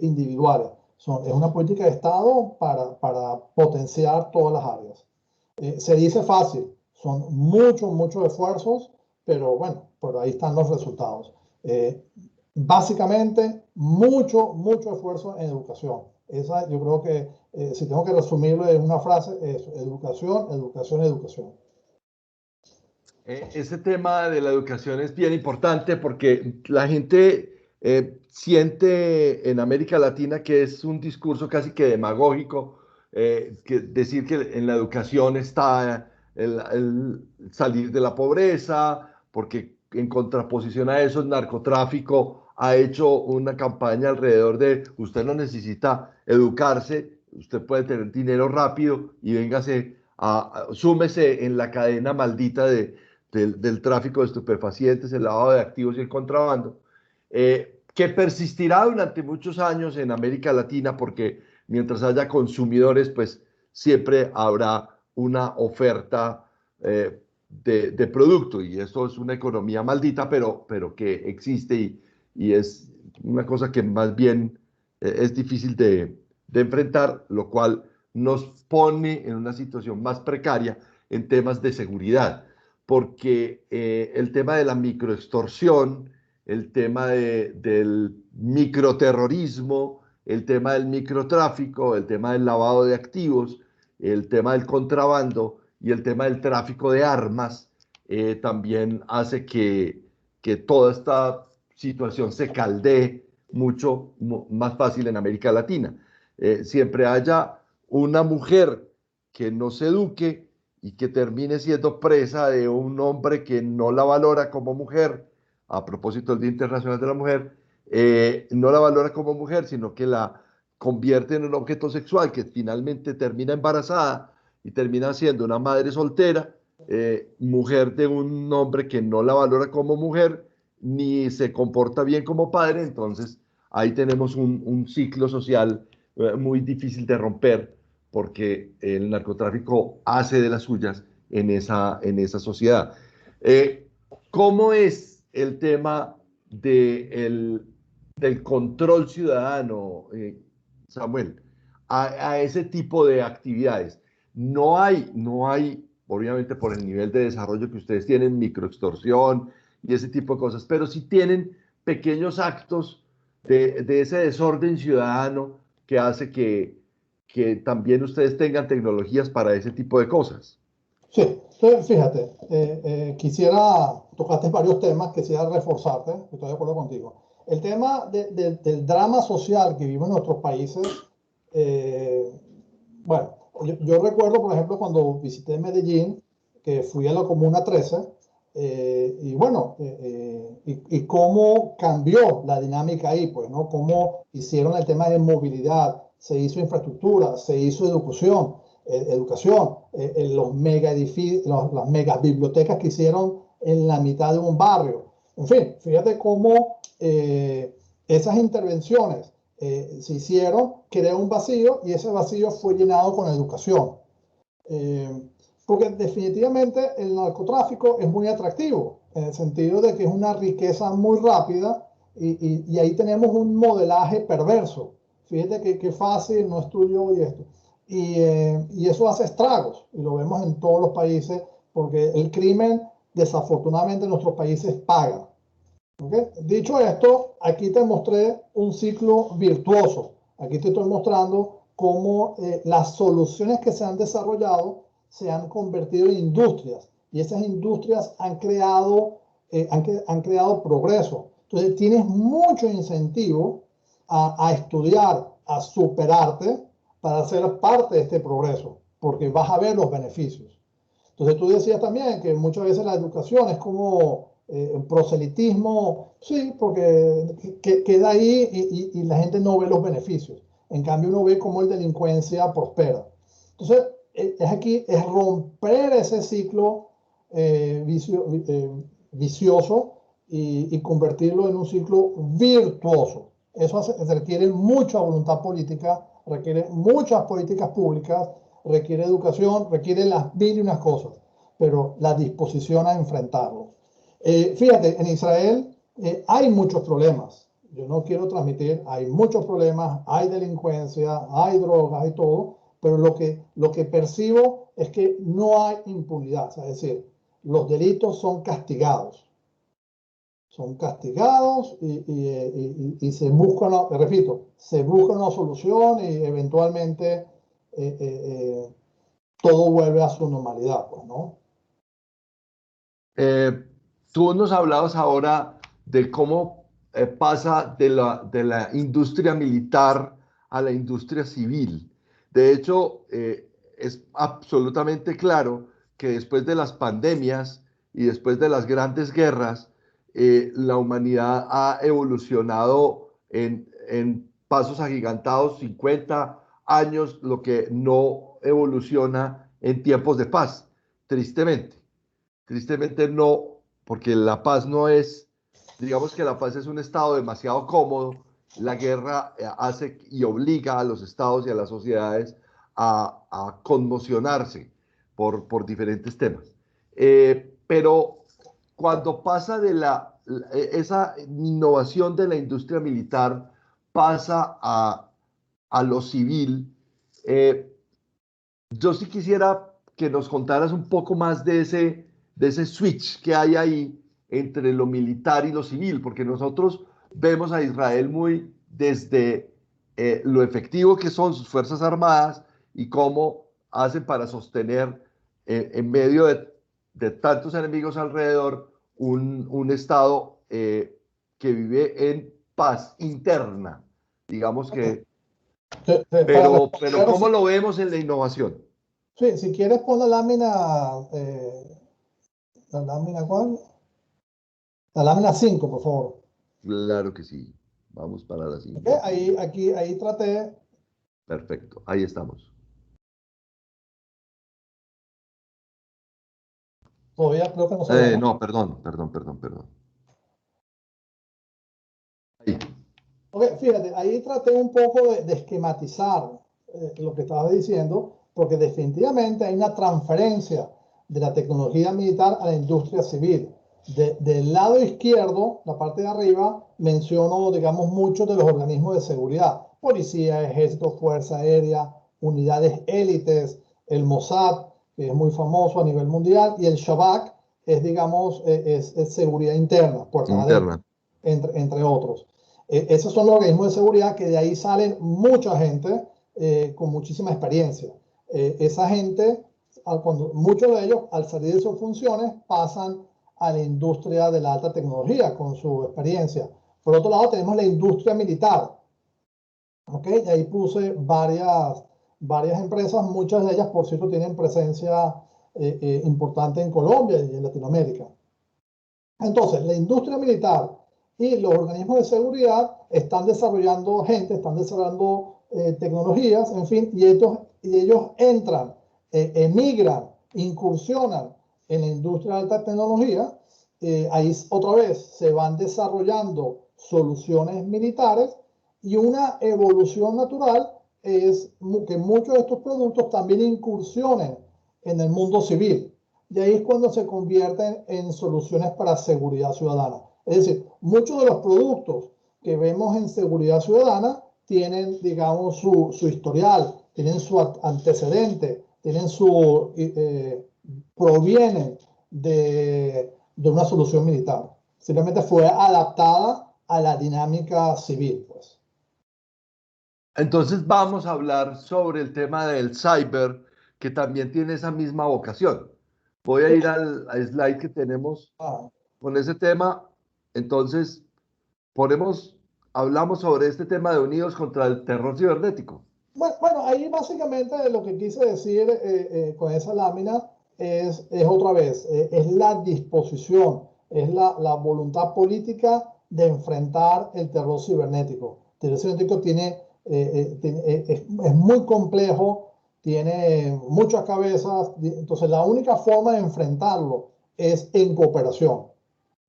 individuales. Es una política de Estado para potenciar todas las áreas. Se dice fácil, son muchos esfuerzos, pero bueno, por ahí están los resultados. Básicamente, mucho esfuerzo en educación. Esa, yo creo que si tengo que resumirlo en una frase, es educación, educación, educación. Ese tema de la educación es bien importante porque la gente siente en América Latina que es un discurso casi que demagógico, que decir que en la educación está el salir de la pobreza, porque en contraposición a eso el narcotráfico ha hecho una campaña alrededor de usted no necesita educarse, usted puede tener dinero rápido y véngase súmese en la cadena maldita del tráfico de estupefacientes, el lavado de activos y el contrabando, que persistirá durante muchos años en América Latina porque mientras haya consumidores, pues siempre habrá una oferta de producto y esto es una economía maldita, pero que existe y es una cosa que más bien es difícil de enfrentar, lo cual nos pone en una situación más precaria en temas de seguridad porque el tema de la microextorsión, el tema del microterrorismo, el tema del microtráfico, el tema del lavado de activos, el tema del contrabando y el tema del tráfico de armas, también hace que toda esta situación se caldee mucho más fácil en América Latina. Siempre haya una mujer que no se eduque y que termine siendo presa de un hombre que no la valora como mujer, a propósito del Día Internacional de la Mujer, no la valora como mujer, sino que la convierte en un objeto sexual, que finalmente termina embarazada y termina siendo una madre soltera, mujer de un hombre que no la valora como mujer, ni se comporta bien como padre. Entonces ahí tenemos un ciclo social muy difícil de romper, porque el narcotráfico hace de las suyas en esa sociedad. Eh, ¿Cómo es el tema del control ciudadano, Samuel, a ese tipo de actividades? No hay, obviamente por el nivel de desarrollo que ustedes tienen, microextorsión y ese tipo de cosas, pero sí tienen pequeños actos de ese desorden ciudadano que hace que también ustedes tengan tecnologías para ese tipo de cosas. Sí, entonces, fíjate, tocaste varios temas, quisiera reforzarte, estoy de acuerdo contigo. El tema del drama social que vivimos en nuestros países, eh, bueno, yo recuerdo, por ejemplo, cuando visité Medellín, que fui a la Comuna 13, y bueno, y cómo cambió la dinámica ahí, pues, ¿no? Cómo hicieron el tema de movilidad, se hizo infraestructura, se hizo educación, los mega edificios, las mega bibliotecas que hicieron en la mitad de un barrio. En fin, fíjate cómo esas intervenciones se hicieron, creó un vacío y ese vacío fue llenado con educación. Porque definitivamente el narcotráfico es muy atractivo, en el sentido de que es una riqueza muy rápida y ahí tenemos un modelaje perverso. Fíjate que fácil, no estudio y esto. Y eso hace estragos, y lo vemos en todos los países, porque el crimen desafortunadamente en nuestros países paga. ¿Okay? Dicho esto, aquí te mostré un ciclo virtuoso. Aquí te estoy mostrando cómo las soluciones que se han desarrollado se han convertido en industrias y esas industrias han creado progreso. Entonces tienes mucho incentivo a estudiar, a superarte para ser parte de este progreso, porque vas a ver los beneficios. Entonces tú decías también que muchas veces la educación es como proselitismo, sí, porque queda ahí y la gente no ve los beneficios. En cambio uno ve cómo el delincuencia prospera. Entonces es romper ese ciclo vicioso y convertirlo en un ciclo virtuoso. Eso requiere mucha voluntad política, requiere muchas políticas públicas, requiere educación, requiere las mil y unas cosas, pero la disposición a enfrentarlo. Fíjate, en Israel hay muchos problemas. Yo no quiero transmitir, hay muchos problemas, hay delincuencia, hay drogas, hay todo, pero lo que percibo es que no hay impunidad. Es decir, los delitos son castigados. Son castigados y se busca, repito, se busca una solución y eventualmente todo vuelve a su normalidad, pues, ¿no? Eh, Tú nos hablabas ahora de cómo pasa de la industria militar a la industria civil. De hecho, es absolutamente claro que después de las pandemias y después de las grandes guerras, la humanidad ha evolucionado en pasos agigantados, 50 años, lo que no evoluciona en tiempos de paz, tristemente. Tristemente no, porque la paz no es, digamos que la paz es un estado demasiado cómodo. La guerra hace y obliga a los estados y a las sociedades a conmocionarse por diferentes temas. Pero cuando pasa de esa innovación de la industria militar, pasa a lo civil, eh, yo sí quisiera que nos contaras un poco más de ese switch que hay ahí entre lo militar y lo civil, porque nosotros vemos a Israel muy desde lo efectivo que son sus Fuerzas Armadas y cómo hacen para sostener en medio de tantos enemigos alrededor un Estado que vive en paz interna, digamos que, Para pero ¿cómo si, lo vemos en la innovación? sí, si quieres pon la lámina ¿cuál? La lámina 5 por favor. Claro que sí. Vamos para la ¿Ok? siguiente. Ahí traté. Perfecto, ahí estamos. Todavía creo que no se ve, ¿no? No, perdón. Ahí. Ok, fíjate, ahí traté un poco de esquematizar lo que estaba diciendo, porque definitivamente hay una transferencia de la tecnología militar a la industria civil. Del lado izquierdo, la parte de arriba, menciono, digamos, muchos de los organismos de seguridad: policía, ejército, fuerza aérea, unidades élites, el Mossad, que es muy famoso a nivel mundial, y el Shabak, es, digamos, es seguridad interna, puertas adentro, Interna. entre otros. Esos son los organismos de seguridad que de ahí salen mucha gente con muchísima experiencia. Esa gente, muchos de ellos, al salir de sus funciones, pasan a la industria de la alta tecnología con su experiencia. Por otro lado, tenemos la industria militar. ¿Okay? Y ahí puse varias empresas, muchas de ellas, por cierto, tienen presencia importante en Colombia y en Latinoamérica. Entonces, la industria militar y los organismos de seguridad están desarrollando están desarrollando tecnologías, en fin, y ellos entran, emigran, incursionan en la industria de alta tecnología. Ahí otra vez se van desarrollando soluciones militares, y una evolución natural es que muchos de estos productos también incursionen en el mundo civil. Y ahí es cuando se convierten en soluciones para seguridad ciudadana. Es decir, muchos de los productos que vemos en seguridad ciudadana tienen, digamos, su historial, tienen su antecedente, provienen de una solución militar. Simplemente fue adaptada a la dinámica civil, pues. Entonces vamos a hablar sobre el tema del cyber, que también tiene esa misma vocación. Voy a ir al slide que tenemos Ah, con ese tema. Entonces, hablamos sobre este tema de Unidos contra el Terror Cibernético. Bueno, ahí básicamente lo que quise decir con esa lámina es otra vez, es la disposición, es la voluntad política de enfrentar el terror cibernético. El terror cibernético es muy complejo, tiene muchas cabezas, entonces la única forma de enfrentarlo es en cooperación.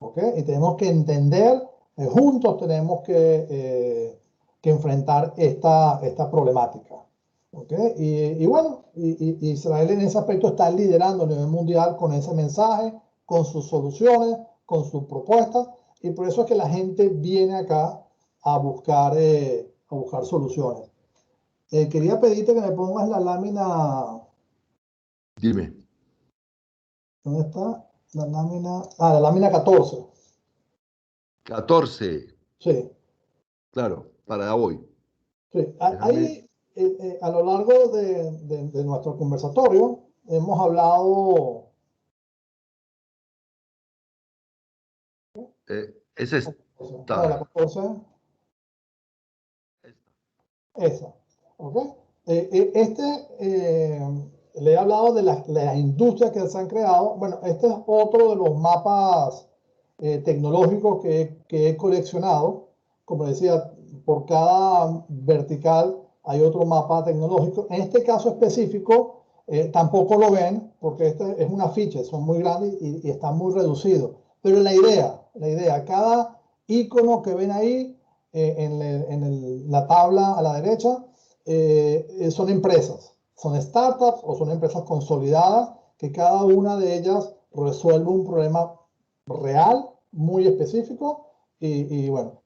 ¿Ok? Y tenemos que entender, juntos tenemos que enfrentar esta problemática. ¿Ok? Y bueno, Israel en ese aspecto está liderando a nivel mundial con ese mensaje, con sus soluciones, con sus propuestas, y por eso es que la gente viene acá a buscar soluciones. Quería pedirte que me pongas la lámina. Dime. ¿Dónde está? La lámina 14. 14, Sí. claro, para hoy. Sí, Déjame. ahí a lo largo de nuestro conversatorio hemos hablado. Es No, la esta. 14, esa. ¿Ok? Le he hablado de las industrias que se han creado. Bueno, este es otro de los mapas tecnológicos que he coleccionado. Como decía, por cada vertical hay otro mapa tecnológico. En este caso específico, tampoco lo ven porque este es un afiche, son muy grandes y están muy reducidos. Pero cada icono que ven ahí la tabla a la derecha, son empresas, son startups o son empresas consolidadas que cada una de ellas resuelve un problema real, muy específico. Y bueno,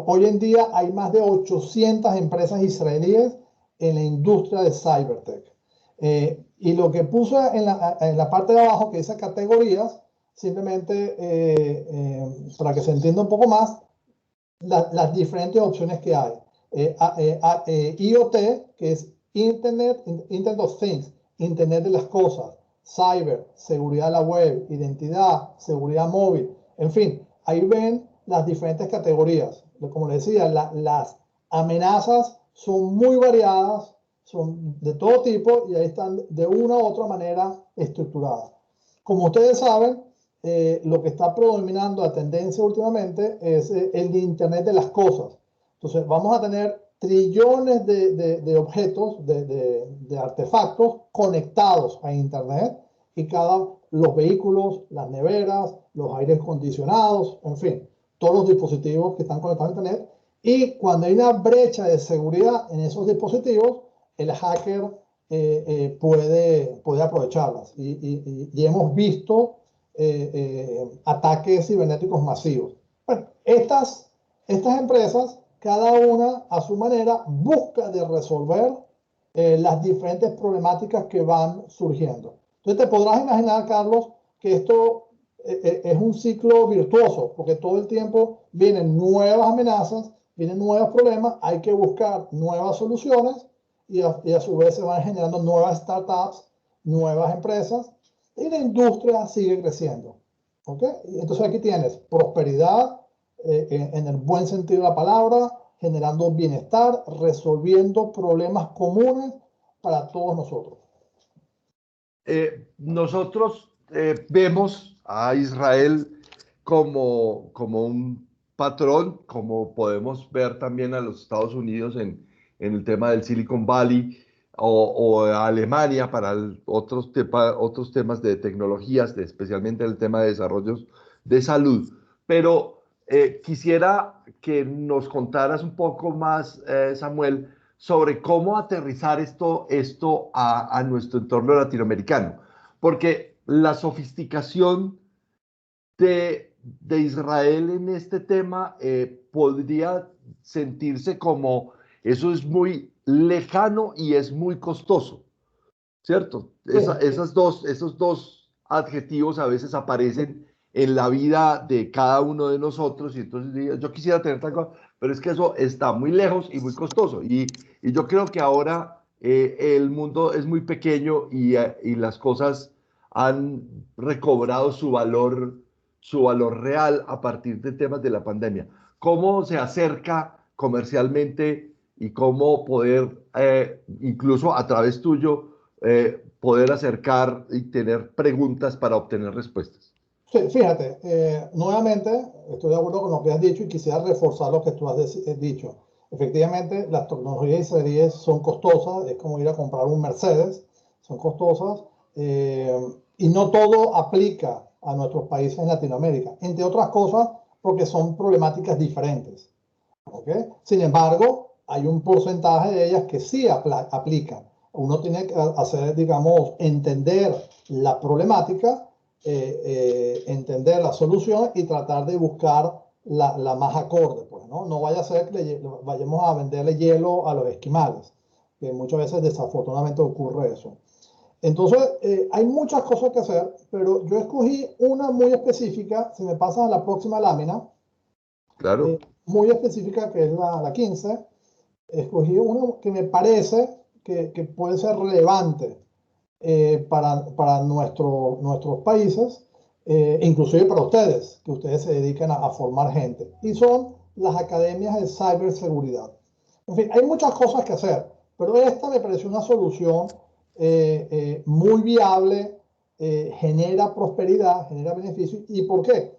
hoy en día hay más de 800 empresas israelíes en la industria de cybertech. Y lo que puse en la parte de abajo, que dice categorías, simplemente para que se entienda un poco más, las diferentes opciones que hay. IoT, que es Internet of Things, Internet de las cosas, cyber, seguridad de la web, identidad, seguridad móvil, en fin, ahí ven las diferentes categorías. como les decía, las amenazas son muy variadas, son de todo tipo y ahí están de una u otra manera estructuradas. Como ustedes saben, lo que está predominando la tendencia últimamente es el de Internet de las cosas. Entonces, vamos a tener trillones de objetos, de artefactos conectados a Internet y los vehículos, las neveras, los aires acondicionados, en fin, todos los dispositivos que están conectados a Internet. Y cuando hay una brecha de seguridad en esos dispositivos, el hacker puede aprovecharlas. Y hemos visto ataques cibernéticos masivos. Bueno, estas empresas, cada una a su manera, busca de resolver las diferentes problemáticas que van surgiendo. Entonces te podrás imaginar, Carlos, que esto es un ciclo virtuoso, porque todo el tiempo vienen nuevas amenazas, vienen nuevos problemas, hay que buscar nuevas soluciones y a su vez se van generando nuevas startups, nuevas empresas y la industria sigue creciendo. ¿Okay? Entonces aquí tienes prosperidad en el buen sentido de la palabra, generando bienestar, resolviendo problemas comunes para todos nosotros. Nosotros vemos a Israel como un patrón, como podemos ver también a los Estados Unidos en el tema del Silicon Valley o a Alemania para otros temas de tecnologías, especialmente el tema de desarrollos de salud. Pero quisiera que nos contaras un poco más, Samuel, sobre cómo aterrizar esto a nuestro entorno latinoamericano, porque la sofisticación de Israel en este tema podría sentirse como eso es muy lejano y es muy costoso, ¿cierto? Esos dos adjetivos a veces aparecen en la vida de cada uno de nosotros y entonces yo quisiera tener tal cosa, pero es que eso está muy lejos y muy costoso. Y yo creo que ahora el mundo es muy pequeño y las cosas han recobrado su valor real a partir de temas de la pandemia. ¿Cómo se acerca comercialmente y cómo poder, incluso a través tuyo, poder acercar y tener preguntas para obtener respuestas? Sí, fíjate, nuevamente estoy de acuerdo con lo que has dicho y quisiera reforzar lo que tú has dicho. Efectivamente, las tecnologías israelíes son costosas, es como ir a comprar un Mercedes, son costosas y no todo aplica a nuestros países en Latinoamérica, entre otras cosas porque son problemáticas diferentes. ¿Okay? Sin embargo, hay un porcentaje de ellas que sí aplican. Uno tiene que hacer, digamos, entender la problemática, entender la solución y tratar de buscar la más acorde. Pues, ¿no? No vaya a ser que vayamos a venderle hielo a los esquimales, que muchas veces desafortunadamente ocurre eso. Entonces, hay muchas cosas que hacer, pero yo escogí una muy específica. Si me pasas a la próxima lámina, Claro. muy específica, que es la 15, escogí uno que me parece que puede ser relevante para nuestros países, inclusive para ustedes, que ustedes se dedican a formar gente, y son las academias de ciberseguridad. En fin, hay muchas cosas que hacer, pero esta me pareció una solución muy viable, genera prosperidad, genera beneficios. ¿Y por qué?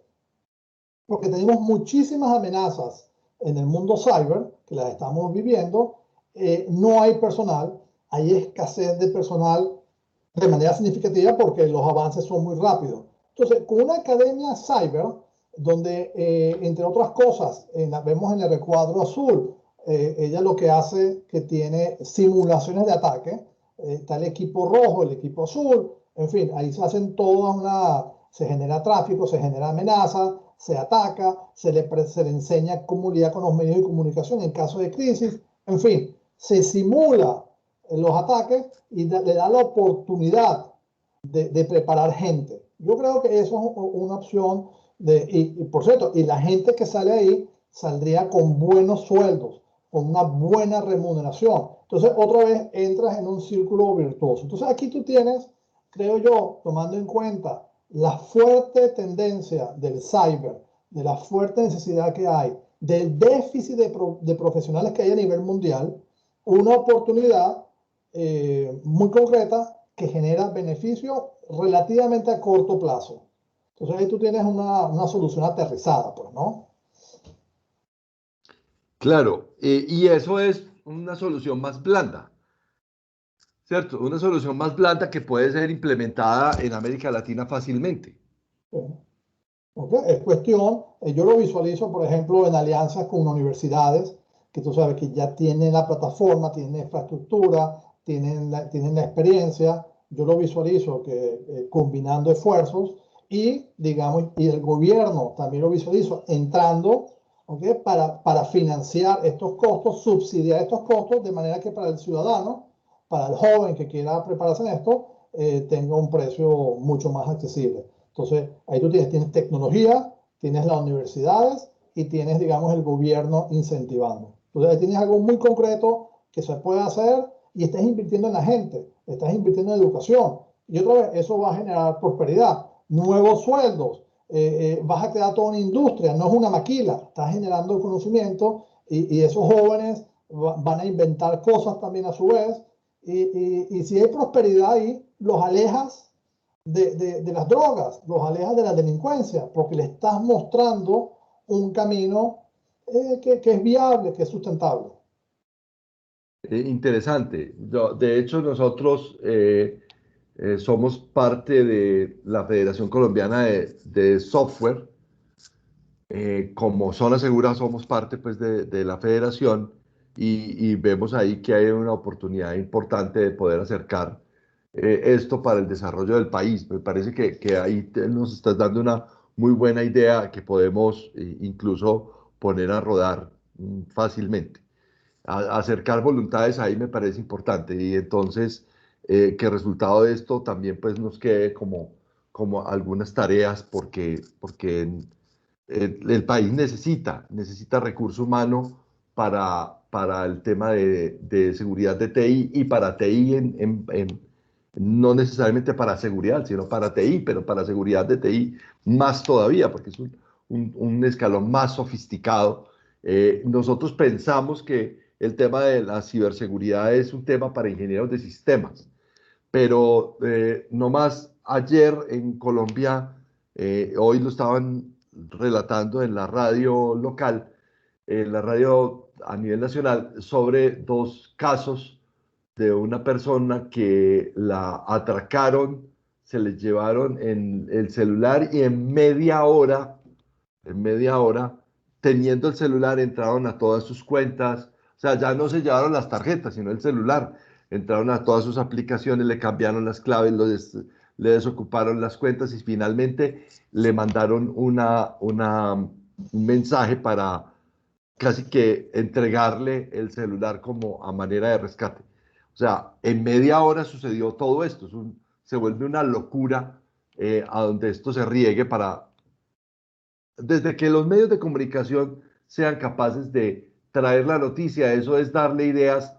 Porque tenemos muchísimas amenazas en el mundo cyber, que las estamos viviendo, no hay personal, hay escasez de personal de manera significativa porque los avances son muy rápidos. Entonces, con una academia cyber, donde, entre otras cosas, vemos en el recuadro azul, ella lo que hace que tiene simulaciones de ataque, está el equipo rojo, el equipo azul, en fin, ahí se hacen se genera tráfico, se genera amenaza, se ataca, se le enseña cómo lidiar con los medios de comunicación en caso de crisis, en fin, se simula los ataques y le da la oportunidad de preparar gente. Yo creo que eso es una opción y por cierto, y la gente que sale ahí saldría con buenos sueldos, con una buena remuneración. Entonces, otra vez entras en un círculo virtuoso. Entonces, aquí tú tienes, creo yo, tomando en cuenta la fuerte tendencia del cyber, de la fuerte necesidad que hay del déficit de profesionales que hay a nivel mundial, una oportunidad muy concreta que genera beneficio relativamente a corto plazo. Entonces ahí tú tienes una solución aterrizada, pues, ¿no? Claro, y eso es una solución más blanda, ¿cierto? Una solución más blanda que puede ser implementada en América Latina fácilmente. ¿Okay? Es cuestión, yo lo visualizo, por ejemplo, en alianzas con universidades, que tú sabes que ya tienen la plataforma, tienen la infraestructura, tienen la experiencia. Yo lo visualizo que combinando esfuerzos y, digamos, y el gobierno también lo visualizo entrando, ¿okay? Para financiar estos costos, subsidiar estos costos, de manera que para el ciudadano, para el joven que quiera prepararse en esto, tenga un precio mucho más accesible. Entonces, ahí tú tienes tecnología, tienes las universidades y tienes, digamos, el gobierno incentivando. Entonces, ahí tienes algo muy concreto que se puede hacer y estás invirtiendo en la gente, estás invirtiendo en educación. Y otra vez, eso va a generar prosperidad, nuevos sueldos, vas a crear toda una industria, no es una maquila, estás generando conocimiento y esos jóvenes van a inventar cosas también a su vez. Y si hay prosperidad ahí, los alejas de las drogas, los alejas de la delincuencia, porque le estás mostrando un camino que es viable, que es sustentable. Interesante. De hecho, nosotros somos parte de la Federación Colombiana de Software. Como Zona Segura somos parte pues, de la federación y vemos ahí que hay una oportunidad importante de poder acercar esto para el desarrollo del país. Me parece que ahí nos estás dando una muy buena idea que podemos incluso poner a rodar fácilmente. Acercar voluntades ahí me parece importante y entonces que el resultado de esto también pues nos quede como algunas tareas porque el país necesita recurso humano para el tema de seguridad de TI y para TI no necesariamente para seguridad, sino para TI, pero para seguridad de TI más todavía, porque es un escalón más sofisticado. Nosotros pensamos que el tema de la ciberseguridad es un tema para ingenieros de sistemas, pero no más ayer en Colombia, hoy lo estaban relatando en la radio local, en la radio a nivel nacional, sobre dos casos de una persona que la atracaron, se les llevaron en el celular y en media hora, teniendo el celular, entraron a todas sus cuentas. O sea, ya no se llevaron las tarjetas, sino el celular. Entraron a todas sus aplicaciones, le cambiaron las claves, le desocuparon las cuentas y finalmente le mandaron un mensaje para casi que entregarle el celular como a manera de rescate. O sea, en media hora sucedió todo esto. Se vuelve una locura a donde esto se riegue desde que los medios de comunicación sean capaces de traer la noticia, eso es darle ideas,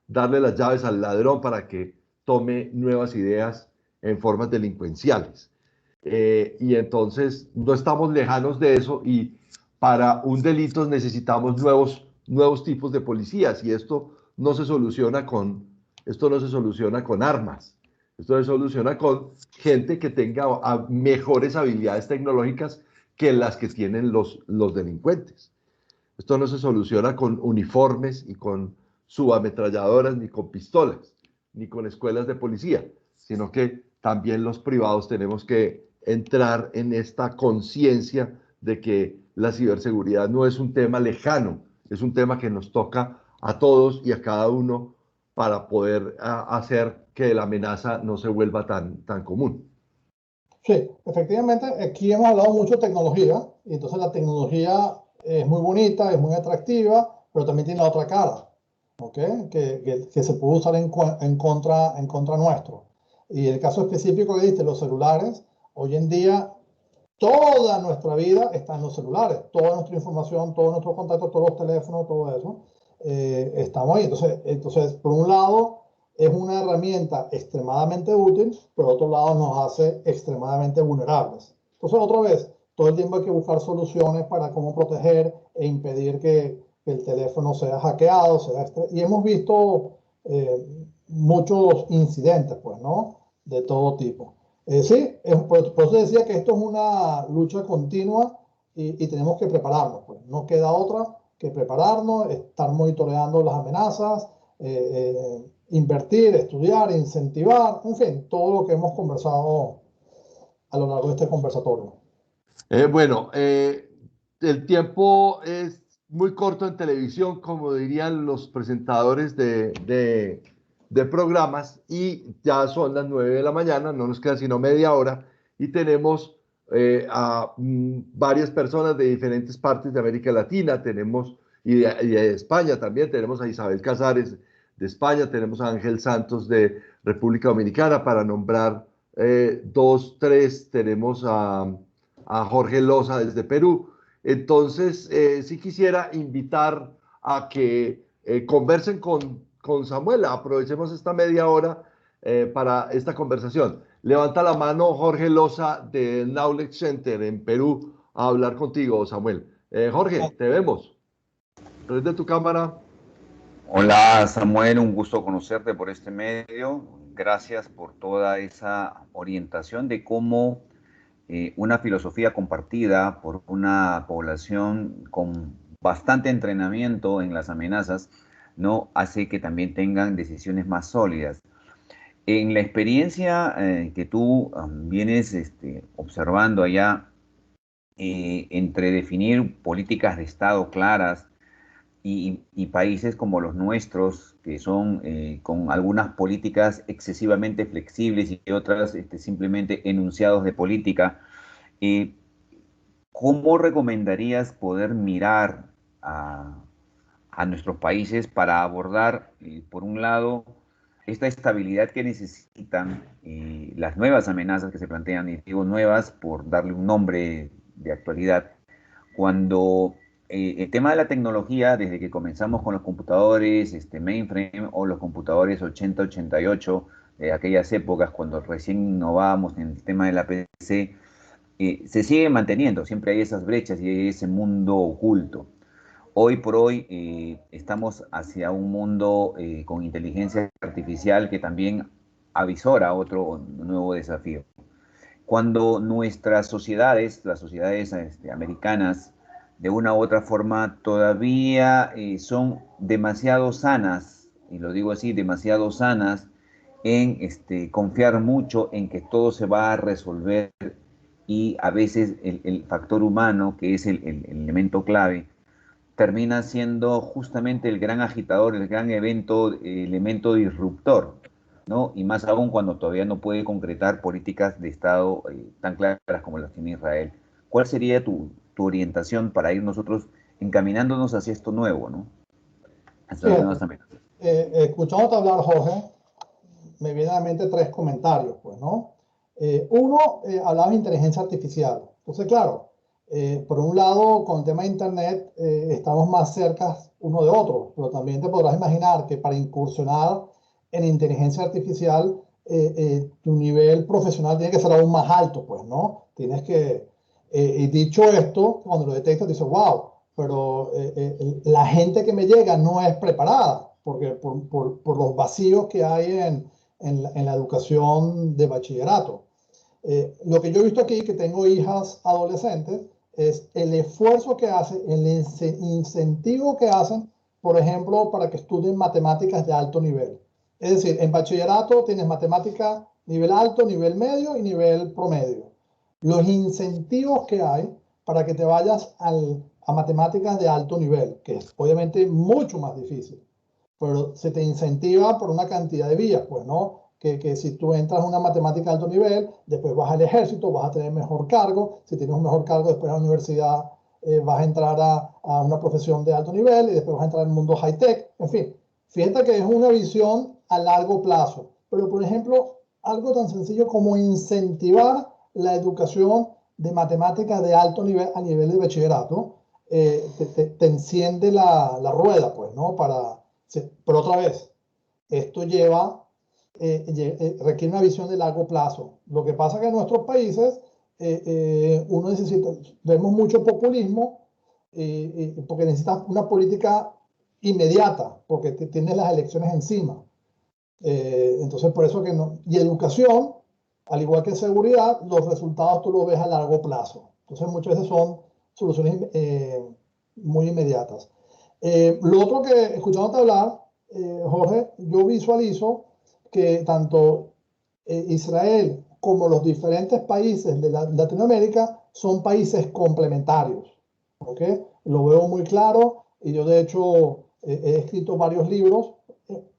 darle las llaves al ladrón para que tome nuevas ideas en formas delincuenciales. Y entonces no estamos lejanos de eso y para un delito necesitamos nuevos tipos de policías y esto no se soluciona con armas, esto se soluciona con gente que tenga mejores habilidades tecnológicas que las que tienen los delincuentes. Esto no se soluciona con uniformes y con subametralladoras, ni con pistolas, ni con escuelas de policía, sino que también los privados tenemos que entrar en esta conciencia de que la ciberseguridad no es un tema lejano, es un tema que nos toca a todos y a cada uno para poder hacer que la amenaza no se vuelva tan común. Sí, efectivamente, aquí hemos hablado mucho de tecnología, y entonces la tecnología es muy bonita, es muy atractiva, pero también tiene la otra cara, ¿okay? Que se puede usar en contra nuestro. Y el caso específico que diste, los celulares, hoy en día toda nuestra vida está en los celulares, toda nuestra información, todos nuestros contactos, todos los teléfonos, todo eso, estamos ahí. Entonces, por un lado, es una herramienta extremadamente útil, por otro lado nos hace extremadamente vulnerables. Entonces, otra vez, todo el tiempo hay que buscar soluciones para cómo proteger e impedir que el teléfono sea hackeado, y hemos visto muchos incidentes, pues, ¿no? De todo tipo. Sí, por eso decía que esto es una lucha continua y tenemos que prepararnos, pues. No queda otra que prepararnos, estar monitoreando las amenazas, invertir, estudiar, incentivar, en fin, todo lo que hemos conversado a lo largo de este conversatorio. Bueno, el tiempo es muy corto en televisión, como dirían los presentadores de programas, y ya son las 9 de la mañana, no nos queda sino media hora, y tenemos varias personas de diferentes partes de América Latina, tenemos, y de España también, tenemos a Isabel Casares de España, tenemos a Ángel Santos de República Dominicana, para nombrar dos, tres, tenemos a Jorge Loza desde Perú. Entonces, sí quisiera invitar a que conversen con Samuel. Aprovechemos esta media hora para esta conversación. Levanta la mano Jorge Loza de Knowledge Center en Perú a hablar contigo, Samuel. Jorge, te vemos. Prende tu cámara. Hola Samuel, un gusto conocerte por este medio. Gracias por toda esa orientación de cómo una filosofía compartida por una población con bastante entrenamiento en las amenazas, ¿no? Hace que también tengan decisiones más sólidas. En la experiencia que tú vienes observando allá, entre definir políticas de Estado claras y países como los nuestros, que son con algunas políticas excesivamente flexibles y otras simplemente enunciados de política, eh, ¿cómo recomendarías poder mirar a nuestros países para abordar, por un lado, esta estabilidad que necesitan las nuevas amenazas que se plantean, y digo nuevas por darle un nombre de actualidad, cuando el tema de la tecnología, desde que comenzamos con los computadores mainframe o los computadores 8088, de aquellas épocas cuando recién innovábamos en el tema de la PC, se sigue manteniendo, siempre hay esas brechas y hay ese mundo oculto. Hoy por hoy estamos hacia un mundo con inteligencia artificial que también avisora otro nuevo desafío. Cuando nuestras sociedades, las sociedades americanas, de una u otra forma todavía son demasiado sanas, y lo digo así, demasiado sanas, en confiar mucho en que todo se va a resolver, y a veces el factor humano, que es el elemento clave, termina siendo justamente el gran agitador, el gran elemento disruptor, ¿no? Y más aún cuando todavía no puede concretar políticas de Estado tan claras como las tiene Israel. ¿Cuál sería tu orientación para ir nosotros encaminándonos hacia esto nuevo, ¿no? Hacia las nuevas amenazas. Escuchándote hablar, Jorge, me vienen a la mente tres comentarios, pues, ¿no? Uno, hablaba de inteligencia artificial. Entonces, claro, por un lado, con el tema de Internet, estamos más cerca uno de otro, pero también te podrás imaginar que para incursionar en inteligencia artificial, tu nivel profesional tiene que ser aún más alto, pues, ¿no? Tienes que, y dicho esto, cuando lo detectas, dices, wow, pero la gente que me llega no es preparada, porque por los vacíos que hay en la educación de bachillerato. Lo que yo he visto aquí, que tengo hijas adolescentes, es el esfuerzo que hacen, el incentivo que hacen, por ejemplo, para que estudien matemáticas de alto nivel. Es decir, en bachillerato tienes matemática nivel alto, nivel medio y nivel promedio. Los incentivos que hay para que te vayas a matemáticas de alto nivel, que es obviamente mucho más difícil, pero se te incentiva por una cantidad de vías, pues, ¿no? Que si tú entras a una matemática de alto nivel, después vas al ejército, vas a tener mejor cargo, si tienes un mejor cargo después a la universidad, vas a entrar a una profesión de alto nivel y después vas a entrar en el mundo high-tech, en fin. Fíjate que es una visión a largo plazo, pero por ejemplo, algo tan sencillo como incentivar la educación de matemáticas de alto nivel a nivel de bachillerato, te enciende la rueda, pues, ¿no? Pero otra vez, esto requiere una visión de largo plazo. Lo que pasa es que en nuestros países uno necesita, vemos mucho populismo porque necesitas una política inmediata, porque tienes las elecciones encima. Entonces, por eso que no. Y educación, al igual que seguridad, los resultados tú los ves a largo plazo. Entonces, muchas veces son soluciones muy inmediatas. Lo otro que, escuchándote hablar, Jorge, yo visualizo que tanto Israel como los diferentes países de Latinoamérica son países complementarios. ¿Okay? Lo veo muy claro y yo de hecho he escrito varios libros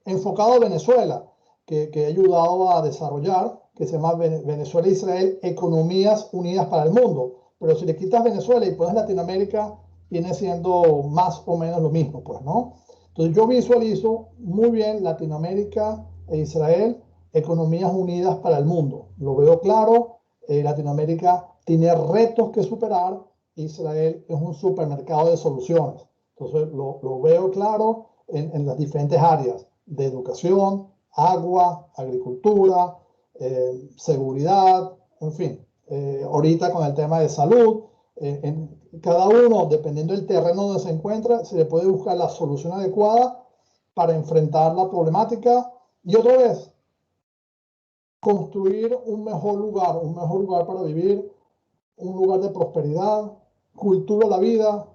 enfocados a Venezuela que he ayudado a desarrollar, que se llama Venezuela e Israel, Economías Unidas para el Mundo. Pero si le quitas Venezuela y pones Latinoamérica, viene siendo más o menos lo mismo, pues, ¿no? Entonces yo visualizo muy bien Latinoamérica e Israel, economías unidas para el mundo. Lo veo claro, Latinoamérica tiene retos que superar, Israel es un supermercado de soluciones. Entonces lo veo claro en las diferentes áreas de educación, agua, agricultura, seguridad, en fin. Ahorita con el tema de salud, en cada uno, dependiendo del terreno donde se encuentra, se le puede buscar la solución adecuada para enfrentar la problemática y otra vez construir un mejor lugar para vivir, un lugar de prosperidad, cultura la vida.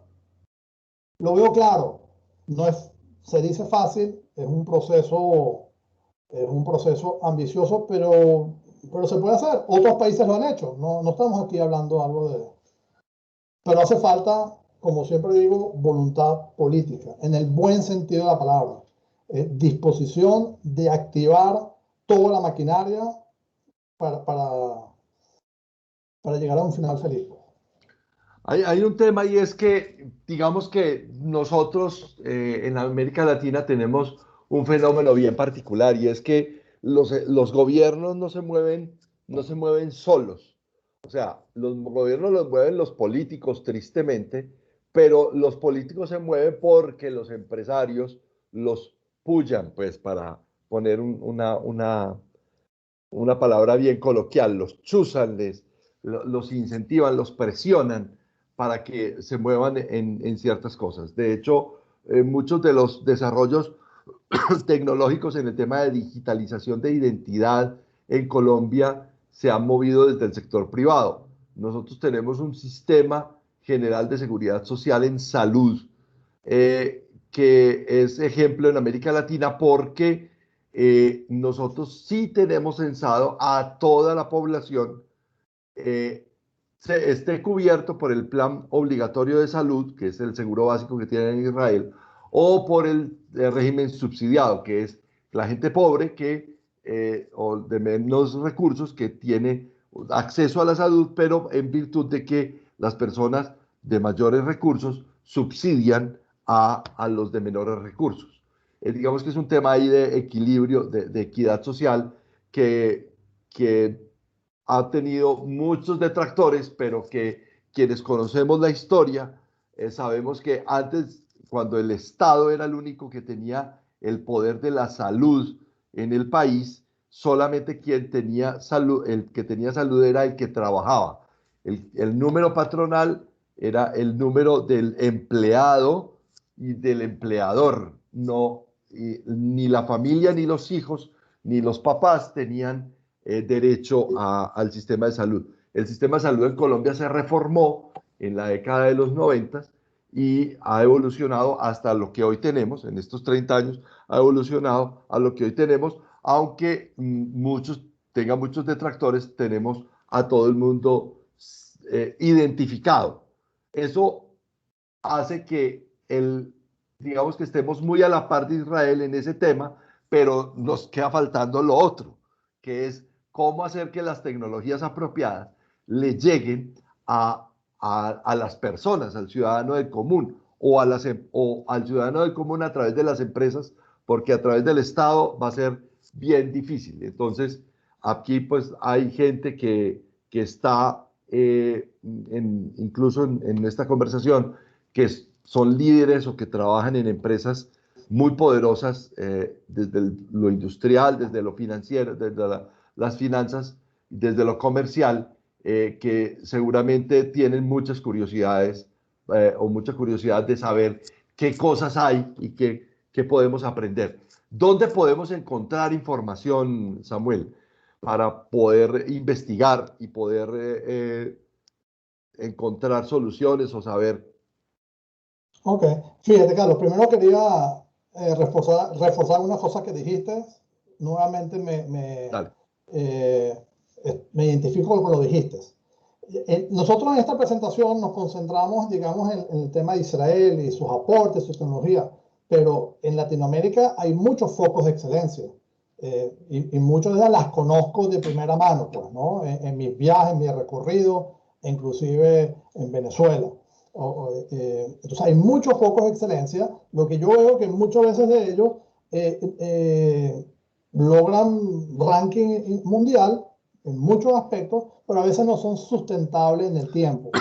Lo veo claro, no es, se dice fácil, es un proceso ambicioso, pero se puede hacer. Otros países lo han hecho, no estamos aquí hablando algo de... Pero hace falta, como siempre digo, voluntad política, en el buen sentido de la palabra. Disposición de activar toda la maquinaria para llegar a un final feliz. Hay un tema y es que, digamos que nosotros en América Latina tenemos un fenómeno bien particular y es que los gobiernos no se mueven solos. O sea, los gobiernos los mueven los políticos, tristemente, pero los políticos se mueven porque los empresarios los pullan, pues para poner una palabra bien coloquial, los chuzan, los incentivan, los presionan para que se muevan en ciertas cosas. De hecho, muchos de los desarrollos tecnológicos en el tema de digitalización de identidad en Colombia se han movido desde el sector privado. Nosotros tenemos un sistema general de seguridad social en salud que es ejemplo en América Latina porque nosotros sí tenemos censado a toda la población, esté cubierto por el plan obligatorio de salud, que es el seguro básico que tienen en Israel, o por el régimen subsidiado, que es la gente pobre o de menos recursos que tiene acceso a la salud, pero en virtud de que las personas de mayores recursos subsidian a los de menores recursos. Digamos que es un tema ahí de equilibrio, de equidad social, que ha tenido muchos detractores, pero que quienes conocemos la historia sabemos que antes, cuando el Estado era el único que tenía el poder de la salud en el país, solamente quien tenía salud, el que tenía salud era el que trabajaba. El número patronal era el número del empleado y del empleador. No, ni la familia, ni los hijos, ni los papás tenían derecho al sistema de salud. El sistema de salud en Colombia se reformó en la década de los 90 y ha evolucionado hasta lo que hoy tenemos, en estos 30 años, ha evolucionado a lo que hoy tenemos, aunque tengan muchos detractores, tenemos a todo el mundo identificado. Eso hace que digamos que estemos muy a la par de Israel en ese tema, pero nos queda faltando lo otro, que es cómo hacer que las tecnologías apropiadas le lleguen a las personas, al ciudadano del común o al ciudadano del común a través de las empresas, porque a través del Estado va a ser bien difícil. Entonces, aquí pues hay gente que está incluso en esta conversación, que son líderes o que trabajan en empresas muy poderosas desde lo industrial, desde lo financiero, desde las finanzas, desde lo comercial, que seguramente tienen muchas curiosidades o mucha curiosidad de saber qué cosas hay y qué podemos aprender. ¿Dónde podemos encontrar información, Samuel, para poder investigar y poder encontrar soluciones o saber? Ok, fíjate, Carlos, primero quería reforzar una cosa que dijiste. Nuevamente Dale. me identifico con lo que dijiste. Nosotros en esta presentación nos concentramos, digamos, en el tema de Israel y sus aportes, su tecnología, pero en Latinoamérica hay muchos focos de excelencia y muchas de ellas las conozco de primera mano, pues, ¿no? En mis viajes, en mi recorrido, inclusive en Venezuela. Entonces hay muchos focos de excelencia. Lo que yo veo que muchas veces de ellos logran ranking mundial en muchos aspectos, pero a veces no son sustentables en el tiempo,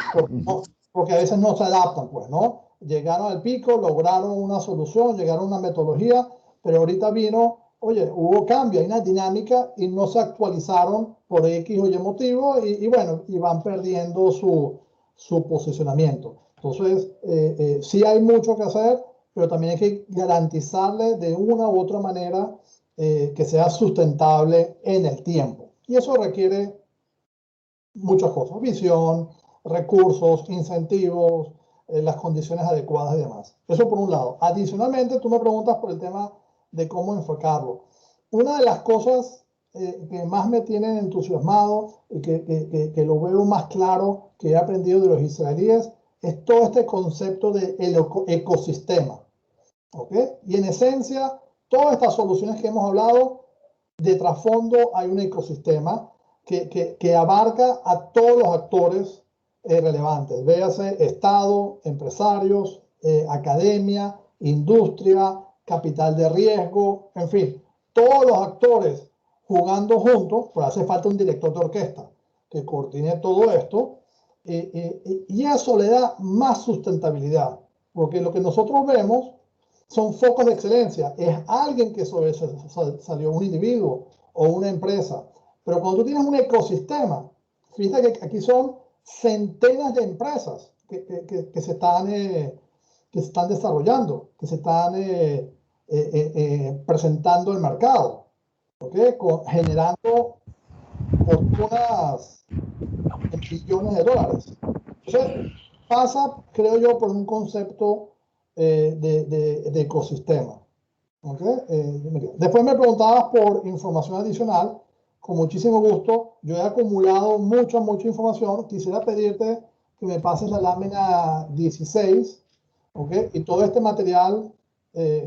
porque a veces no se adaptan, pues, ¿no? Llegaron al pico, lograron una solución, llegaron a una metodología, pero ahorita vino, oye, hubo cambio, hay una dinámica y no se actualizaron por X o Y motivo y bueno, y van perdiendo su posicionamiento. Entonces, sí hay mucho que hacer, pero también hay que garantizarle de una u otra manera que sea sustentable en el tiempo. Y eso requiere muchas cosas, visión, recursos, incentivos, las condiciones adecuadas y demás. Eso por un lado. Adicionalmente, tú me preguntas por el tema de cómo enfocarlo. Una de las cosas que más me tienen entusiasmado y que lo veo más claro que he aprendido de los israelíes es todo este concepto de ecosistema. ¿Ok? Y en esencia, todas estas soluciones que hemos hablado, de trasfondo hay un ecosistema que abarca a todos los actores relevantes. Véase Estado, empresarios, academia, industria, capital de riesgo, en fin, todos los actores jugando juntos, pero hace falta un director de orquesta que coordine todo esto y eso le da más sustentabilidad, porque lo que nosotros vemos son focos de excelencia, es alguien que salió, un individuo o una empresa, pero cuando tú tienes un ecosistema, fíjate que aquí son centenas de empresas que se están desarrollando, que se están presentando al mercado, ¿okay? Generando fortunas en billones de dólares. Entonces, pasa, creo yo, por un concepto de ecosistema. ¿Okay? Después me preguntabas por información adicional. Con muchísimo gusto. Yo he acumulado mucha información. Quisiera pedirte que me pases la lámina 16. ¿Okay? Y todo este material,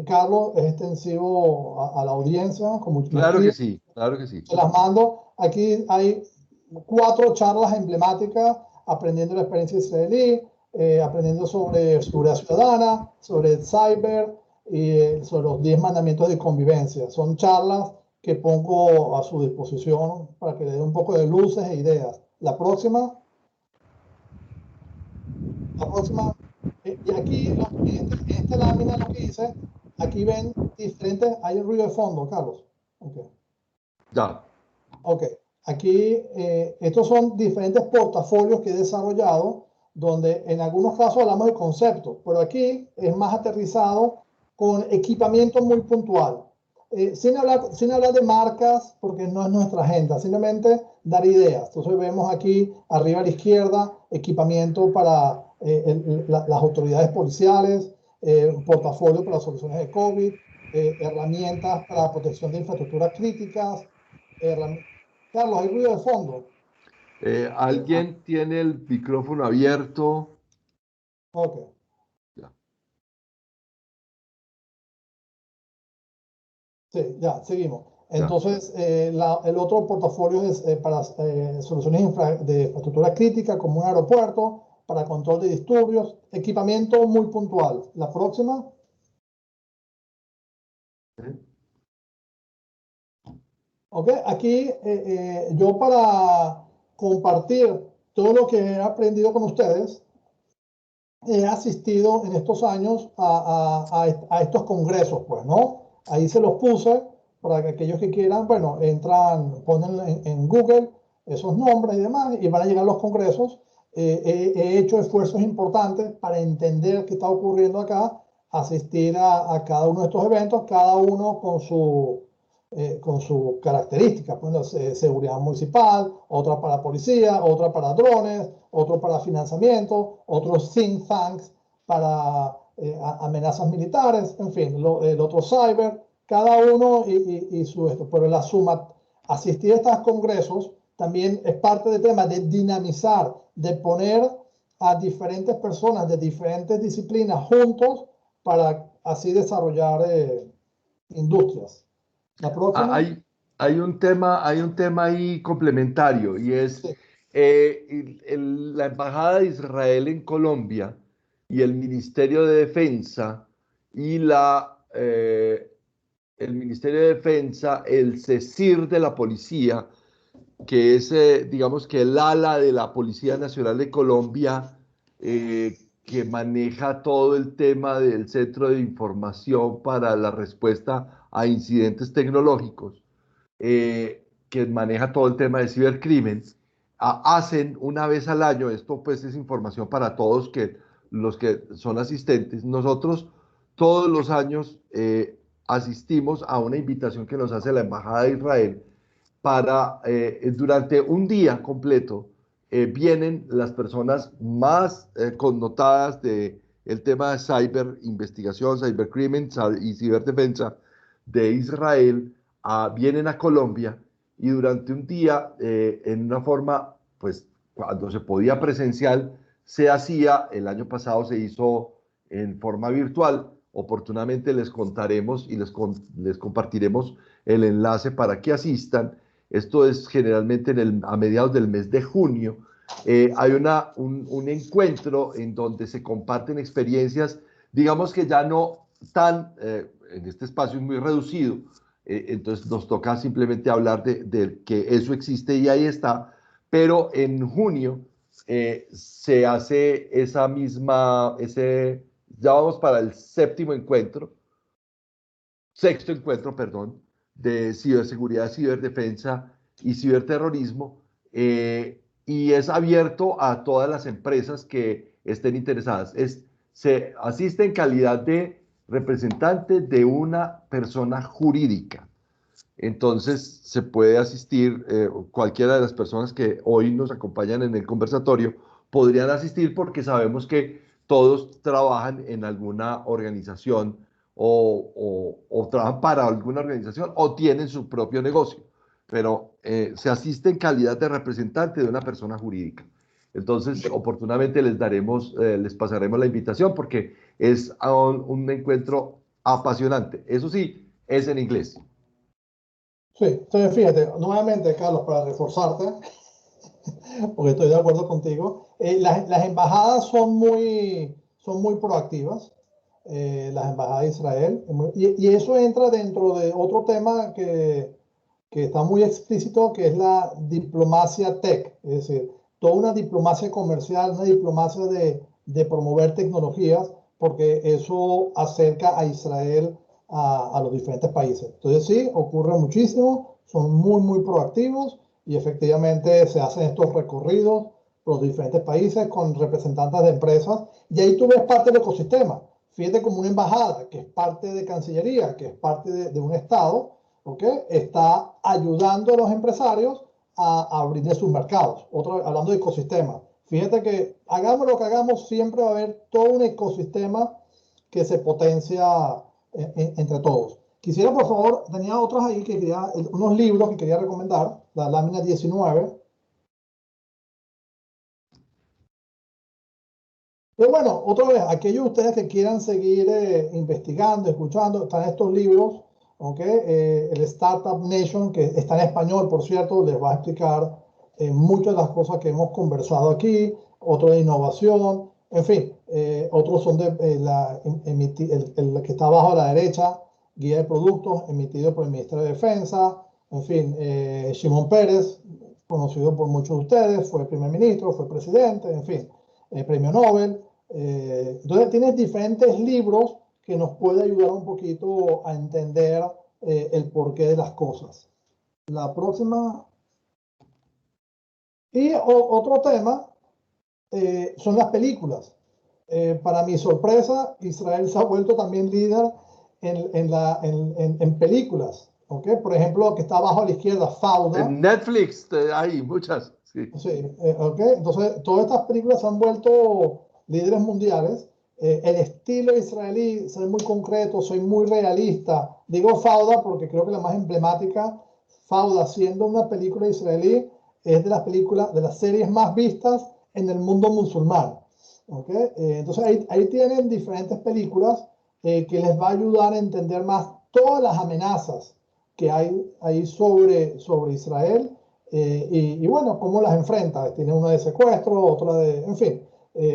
Carlos, es extensivo a la audiencia. Claro que sí, claro que sí. Se las mando. Aquí hay 4 charlas emblemáticas aprendiendo la experiencia israelí, aprendiendo sobre seguridad ciudadana, sobre cyber y sobre los 10 mandamientos de convivencia. Son charlas que pongo a su disposición para que le dé un poco de luces e ideas. La próxima, y aquí en esta lámina lo que dice, aquí ven diferentes, hay un ruido de fondo, Carlos. Okay. Ya. Ok, aquí estos son diferentes portafolios que he desarrollado, donde en algunos casos hablamos de conceptos, pero aquí es más aterrizado con equipamiento muy puntual, sin hablar de marcas, porque no es nuestra agenda, simplemente dar ideas. Entonces vemos aquí arriba a la izquierda equipamiento para las autoridades policiales, un portafolio para soluciones de COVID, herramientas para protección de infraestructuras críticas. Carlos, hay ruido de fondo. ¿Alguien tiene el micrófono abierto? Ok. Ya. Sí, ya, seguimos. Entonces, el otro portafolio es para soluciones de infraestructura crítica, como un aeropuerto, para control de disturbios, equipamiento muy puntual. La próxima. Ok, aquí yo para compartir todo lo que he aprendido con ustedes, he asistido en estos años a estos congresos, pues, ¿no? Ahí se los puse para que aquellos que quieran, bueno, entran, ponen en Google esos nombres y demás, y van a llegar a los congresos. He hecho esfuerzos importantes para entender qué está ocurriendo acá, asistir a cada uno de estos eventos, cada uno con su característica. Pues, seguridad municipal, otra para policía, otra para drones, otro para financiamiento, otros think tanks para amenazas militares, en fin, el otro cyber, cada uno y su esto. Pero la suma, asistir a estos congresos también es parte del tema de dinamizar, de poner a diferentes personas de diferentes disciplinas juntos para así desarrollar industrias. La próxima. Hay un tema ahí complementario y es Sí. la Embajada de Israel en Colombia y el Ministerio de Defensa y el Ministerio de Defensa, el CECIR de la policía, que es, digamos que el ala de la Policía Nacional de Colombia, que maneja todo el tema del Centro de Información para la Respuesta a Incidentes Tecnológicos, que maneja todo el tema de cibercrimen, hacen una vez al año, esto pues es información para todos los que son asistentes, nosotros todos los años asistimos a una invitación que nos hace la Embajada de Israel para, durante un día completo, vienen las personas más connotadas del tema de cyber investigación, cybercrimen y ciberdefensa de Israel, vienen a Colombia y durante un día, en una forma, pues cuando se podía presencial, se hacía, el año pasado se hizo en forma virtual. Oportunamente les contaremos y les compartiremos el enlace para que asistan. Esto es generalmente a mediados del mes de junio. Hay un encuentro en donde se comparten experiencias, digamos que ya no tan, en este espacio es muy reducido, entonces nos toca simplemente hablar de que eso existe y ahí está, pero en junio se hace ya vamos para el sexto encuentro, perdón, de ciberseguridad, ciberdefensa y ciberterrorismo, y es abierto a todas las empresas que estén interesadas. Se asiste en calidad de representante de una persona jurídica. Entonces se puede asistir, cualquiera de las personas que hoy nos acompañan en el conversatorio podrían asistir porque sabemos que todos trabajan en alguna organización o trabajan para alguna organización o tienen su propio negocio, pero se asiste en calidad de representante de una persona jurídica. Entonces, oportunamente les pasaremos la invitación porque es un encuentro apasionante. Eso sí, es en inglés. Sí, entonces fíjate, nuevamente, Carlos, para reforzarte, porque estoy de acuerdo contigo, las embajadas son muy proactivas, las embajadas de Israel, y eso entra dentro de otro tema que está muy explícito, que es la diplomacia tech, es decir, toda una diplomacia comercial, una diplomacia de promover tecnologías, porque eso acerca a Israel a los diferentes países. Entonces sí, ocurre muchísimo, son muy proactivos y efectivamente se hacen estos recorridos por los diferentes países con representantes de empresas y ahí tú ves parte del ecosistema. Fíjate como una embajada, que es parte de Cancillería, que es parte de un Estado, ¿okay? Está ayudando a los empresarios a abrir sus mercados. Hablando de ecosistema. Fíjate que hagamos lo que hagamos, siempre va a haber todo un ecosistema que se potencia entre todos. Quisiera, por favor, tenía otros ahí unos libros que quería recomendar, la lámina 19. Pero bueno, otra vez, aquellos de ustedes que quieran seguir investigando, escuchando, están estos libros, ¿okay? El Startup Nation, que está en español, por cierto, les va a explicar muchas de las cosas que hemos conversado aquí, otro de innovación, en fin, otros son el que está abajo a la derecha, guía de productos, emitido por el Ministerio de Defensa, en fin, Shimon Peres, conocido por muchos de ustedes, fue primer ministro, fue presidente, en fin, premio Nobel. Entonces tienes diferentes libros que nos puede ayudar un poquito a entender el porqué de las cosas. La próxima. Y otro tema son las películas. Para mi sorpresa, Israel se ha vuelto también líder en películas. ¿Okay? Por ejemplo, que está abajo a la izquierda, Fauda. En Netflix hay muchas. Sí. Sí, ¿okay? Entonces, todas estas películas se han vuelto líderes mundiales. El estilo israelí, soy muy concreto, soy muy realista. Digo Fauda porque creo que la más emblemática, Fauda, siendo una película israelí, es de las películas, de las series más vistas en el mundo musulmán. ¿Okay? Entonces ahí tienen diferentes películas que les va a ayudar a entender más todas las amenazas que hay sobre Israel y bueno, cómo las enfrenta. Tiene una de secuestro, otra de, en fin,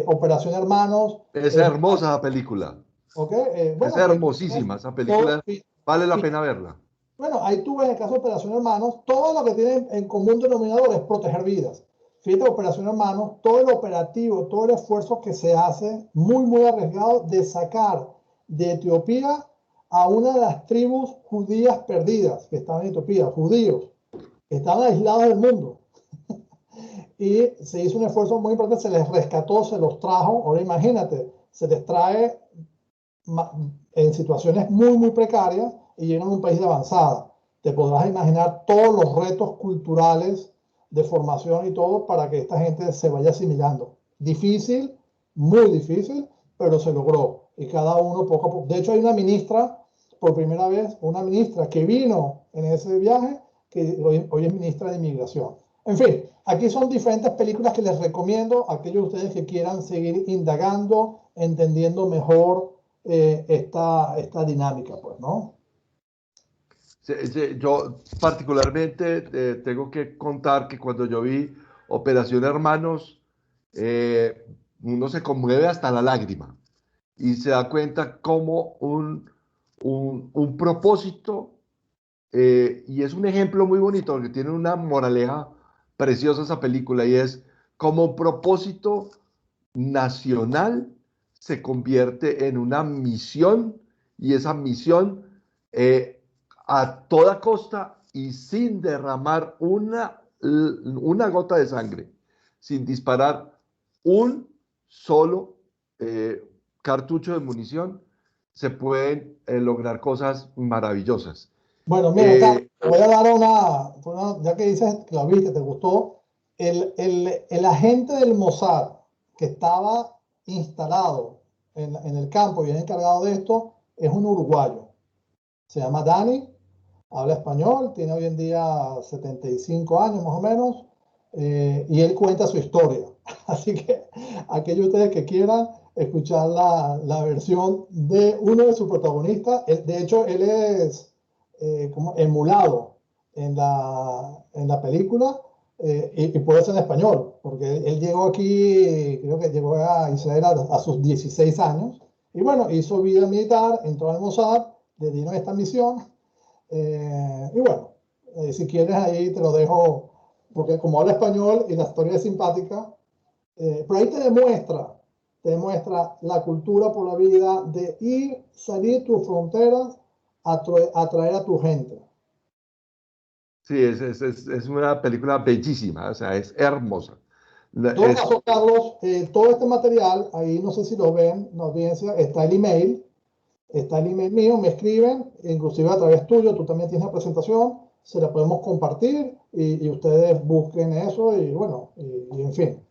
Operación Hermanos. Es hermosa la película. Okay, Es bueno, pues hermosísima esa película. Vale la pena verla. bueno, ahí tú ves en el caso de Operación Hermanos, todo lo que tienen en común denominador es proteger vidas. Fíjate, Operación Hermanos, todo el operativo, todo el esfuerzo que se hace, muy, muy arriesgado, de sacar de Etiopía a una de las tribus judías perdidas que estaban en Etiopía, judíos, que estaban aislados del mundo. Y se hizo un esfuerzo muy importante, se les rescató, se los trajo. Ahora imagínate, se les trae en situaciones muy, muy precarias y llegan a un país de avanzada. Te podrás imaginar todos los retos culturales de formación y todo para que esta gente se vaya asimilando. Difícil, muy difícil, pero se logró. Y cada uno poco a poco. De hecho, hay una ministra, por primera vez, una ministra que vino en ese viaje, que hoy es ministra de Inmigración. En fin, aquí son diferentes películas que les recomiendo a aquellos de ustedes que quieran seguir indagando, entendiendo mejor esta dinámica, pues, ¿no? Yo particularmente tengo que contar que cuando yo vi Operación Hermanos, uno se conmueve hasta la lágrima y se da cuenta como un propósito, y es un ejemplo muy bonito porque tiene una moraleja preciosa esa película, y es como un propósito nacional se convierte en una misión, y esa misión a toda costa y sin derramar una gota de sangre, sin disparar un solo cartucho de munición, se pueden lograr cosas maravillosas. Bueno, mira, acá voy a dar ya que dices que la viste, te gustó, el agente del Mossad que estaba instalado en el campo y es encargado de esto, es un uruguayo. Se llama Dani, habla español, tiene hoy en día 75 años más o menos, y él cuenta su historia. Así que aquellos de ustedes que quieran escuchar la versión de uno de sus protagonistas, de hecho él es como emulado en la película, y puede ser en español, porque él llegó aquí, creo que llegó a Israel a sus 16 años, y bueno, hizo vida militar, entró al Mossad, le dieron esta misión, y bueno, si quieres ahí te lo dejo, porque como habla español y la historia es simpática, pero ahí te demuestra la cultura por la vida de ir, salir tus fronteras, atraer a tu gente. Sí, es una película bellísima, o sea, es hermosa. En todo caso, Carlos, todo este material, ahí no sé si lo ven, la audiencia, está el email mío, me escriben, inclusive a través tuyo, tú también tienes la presentación, se la podemos compartir y ustedes busquen eso y bueno, y en fin.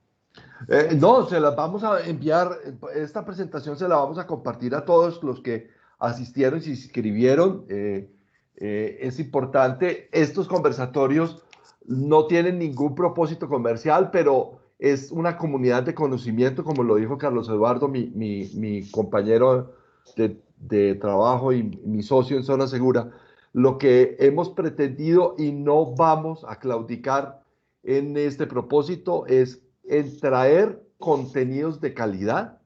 No, se las vamos a enviar, esta presentación se la vamos a compartir a todos los que asistieron y se inscribieron. Es importante, estos conversatorios no tienen ningún propósito comercial, pero es una comunidad de conocimiento, como lo dijo Carlos Eduardo, mi compañero de trabajo y mi socio en Zona Segura. Lo que hemos pretendido y no vamos a claudicar en este propósito es en traer contenidos de calidad,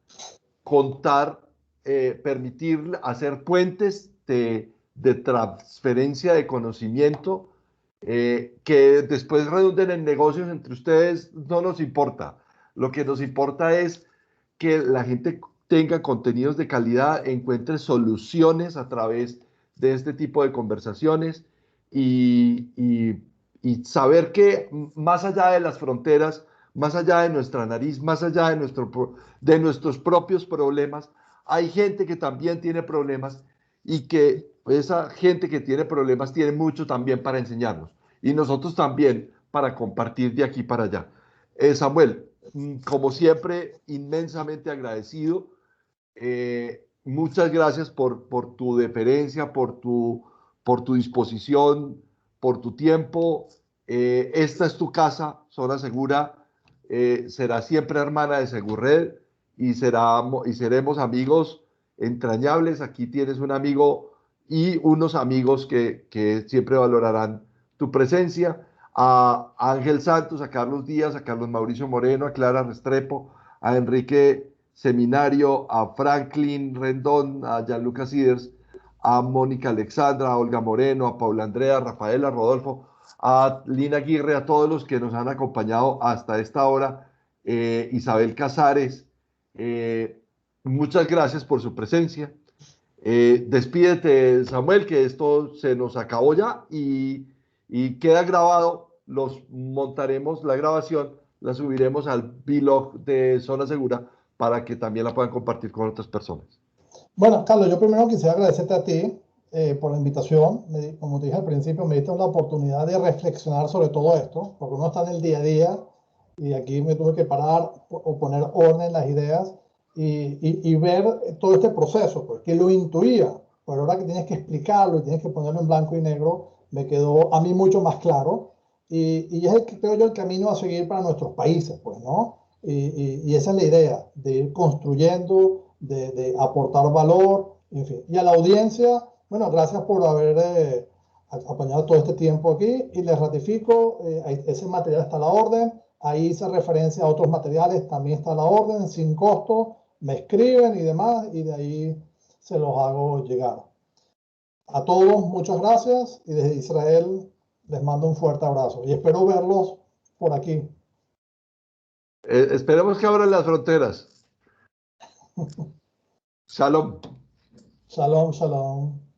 contar, permitir hacer puentes de transferencia de conocimiento, que después redunden en negocios entre ustedes, no nos importa. Lo que nos importa es que la gente tenga contenidos de calidad, encuentre soluciones a través de este tipo de conversaciones y y saber que más allá de las fronteras, más allá de nuestra nariz, más allá de nuestros propios problemas, hay gente que también tiene problemas y que esa gente que tiene problemas tiene mucho también para enseñarnos y nosotros también para compartir de aquí para allá. Samuel, como siempre, inmensamente agradecido. Muchas gracias por tu deferencia, por tu disposición, por tu tiempo. Esta es tu casa, Zona Segura. Será siempre hermana de Segurred y seremos amigos entrañables. Aquí tienes un amigo y unos amigos que siempre valorarán tu presencia. A Ángel Santos, a Carlos Díaz, a Carlos Mauricio Moreno, a Clara Restrepo, a Enrique Seminario, a Franklin Rendón, a Gianluca Siders, a Mónica Alexandra, a Olga Moreno, a Paula Andrea, a Rafaela, a Rodolfo, a Lina Aguirre, a todos los que nos han acompañado hasta esta hora, Isabel Casares, muchas gracias por su presencia. Despídete, Samuel, que esto se nos acabó ya y queda grabado. Los montaremos la grabación, la subiremos al blog de Zona Segura para que también la puedan compartir con otras personas. Bueno, Carlos, yo primero quisiera agradecerte a ti por la invitación. Como te dije al principio, me diste la oportunidad de reflexionar sobre todo esto, porque uno está en el día a día y aquí me tuve que parar o poner orden en las ideas y ver todo este proceso, pues, que lo intuía, pero ahora que tienes que explicarlo y tienes que ponerlo en blanco y negro, me quedó a mí mucho más claro y es creo yo el camino a seguir para nuestros países, pues, ¿no? Y esa es la idea, de ir construyendo, de aportar valor, en fin. Y a la audiencia, bueno, gracias por haber acompañado todo este tiempo aquí y les ratifico, ese material está a la orden, ahí hice referencia a otros materiales, también está a la orden, sin costo, me escriben y demás, y de ahí se los hago llegar. A todos, muchas gracias, y desde Israel les mando un fuerte abrazo, y espero verlos por aquí. Esperemos que abran las fronteras. Shalom. Shalom, shalom.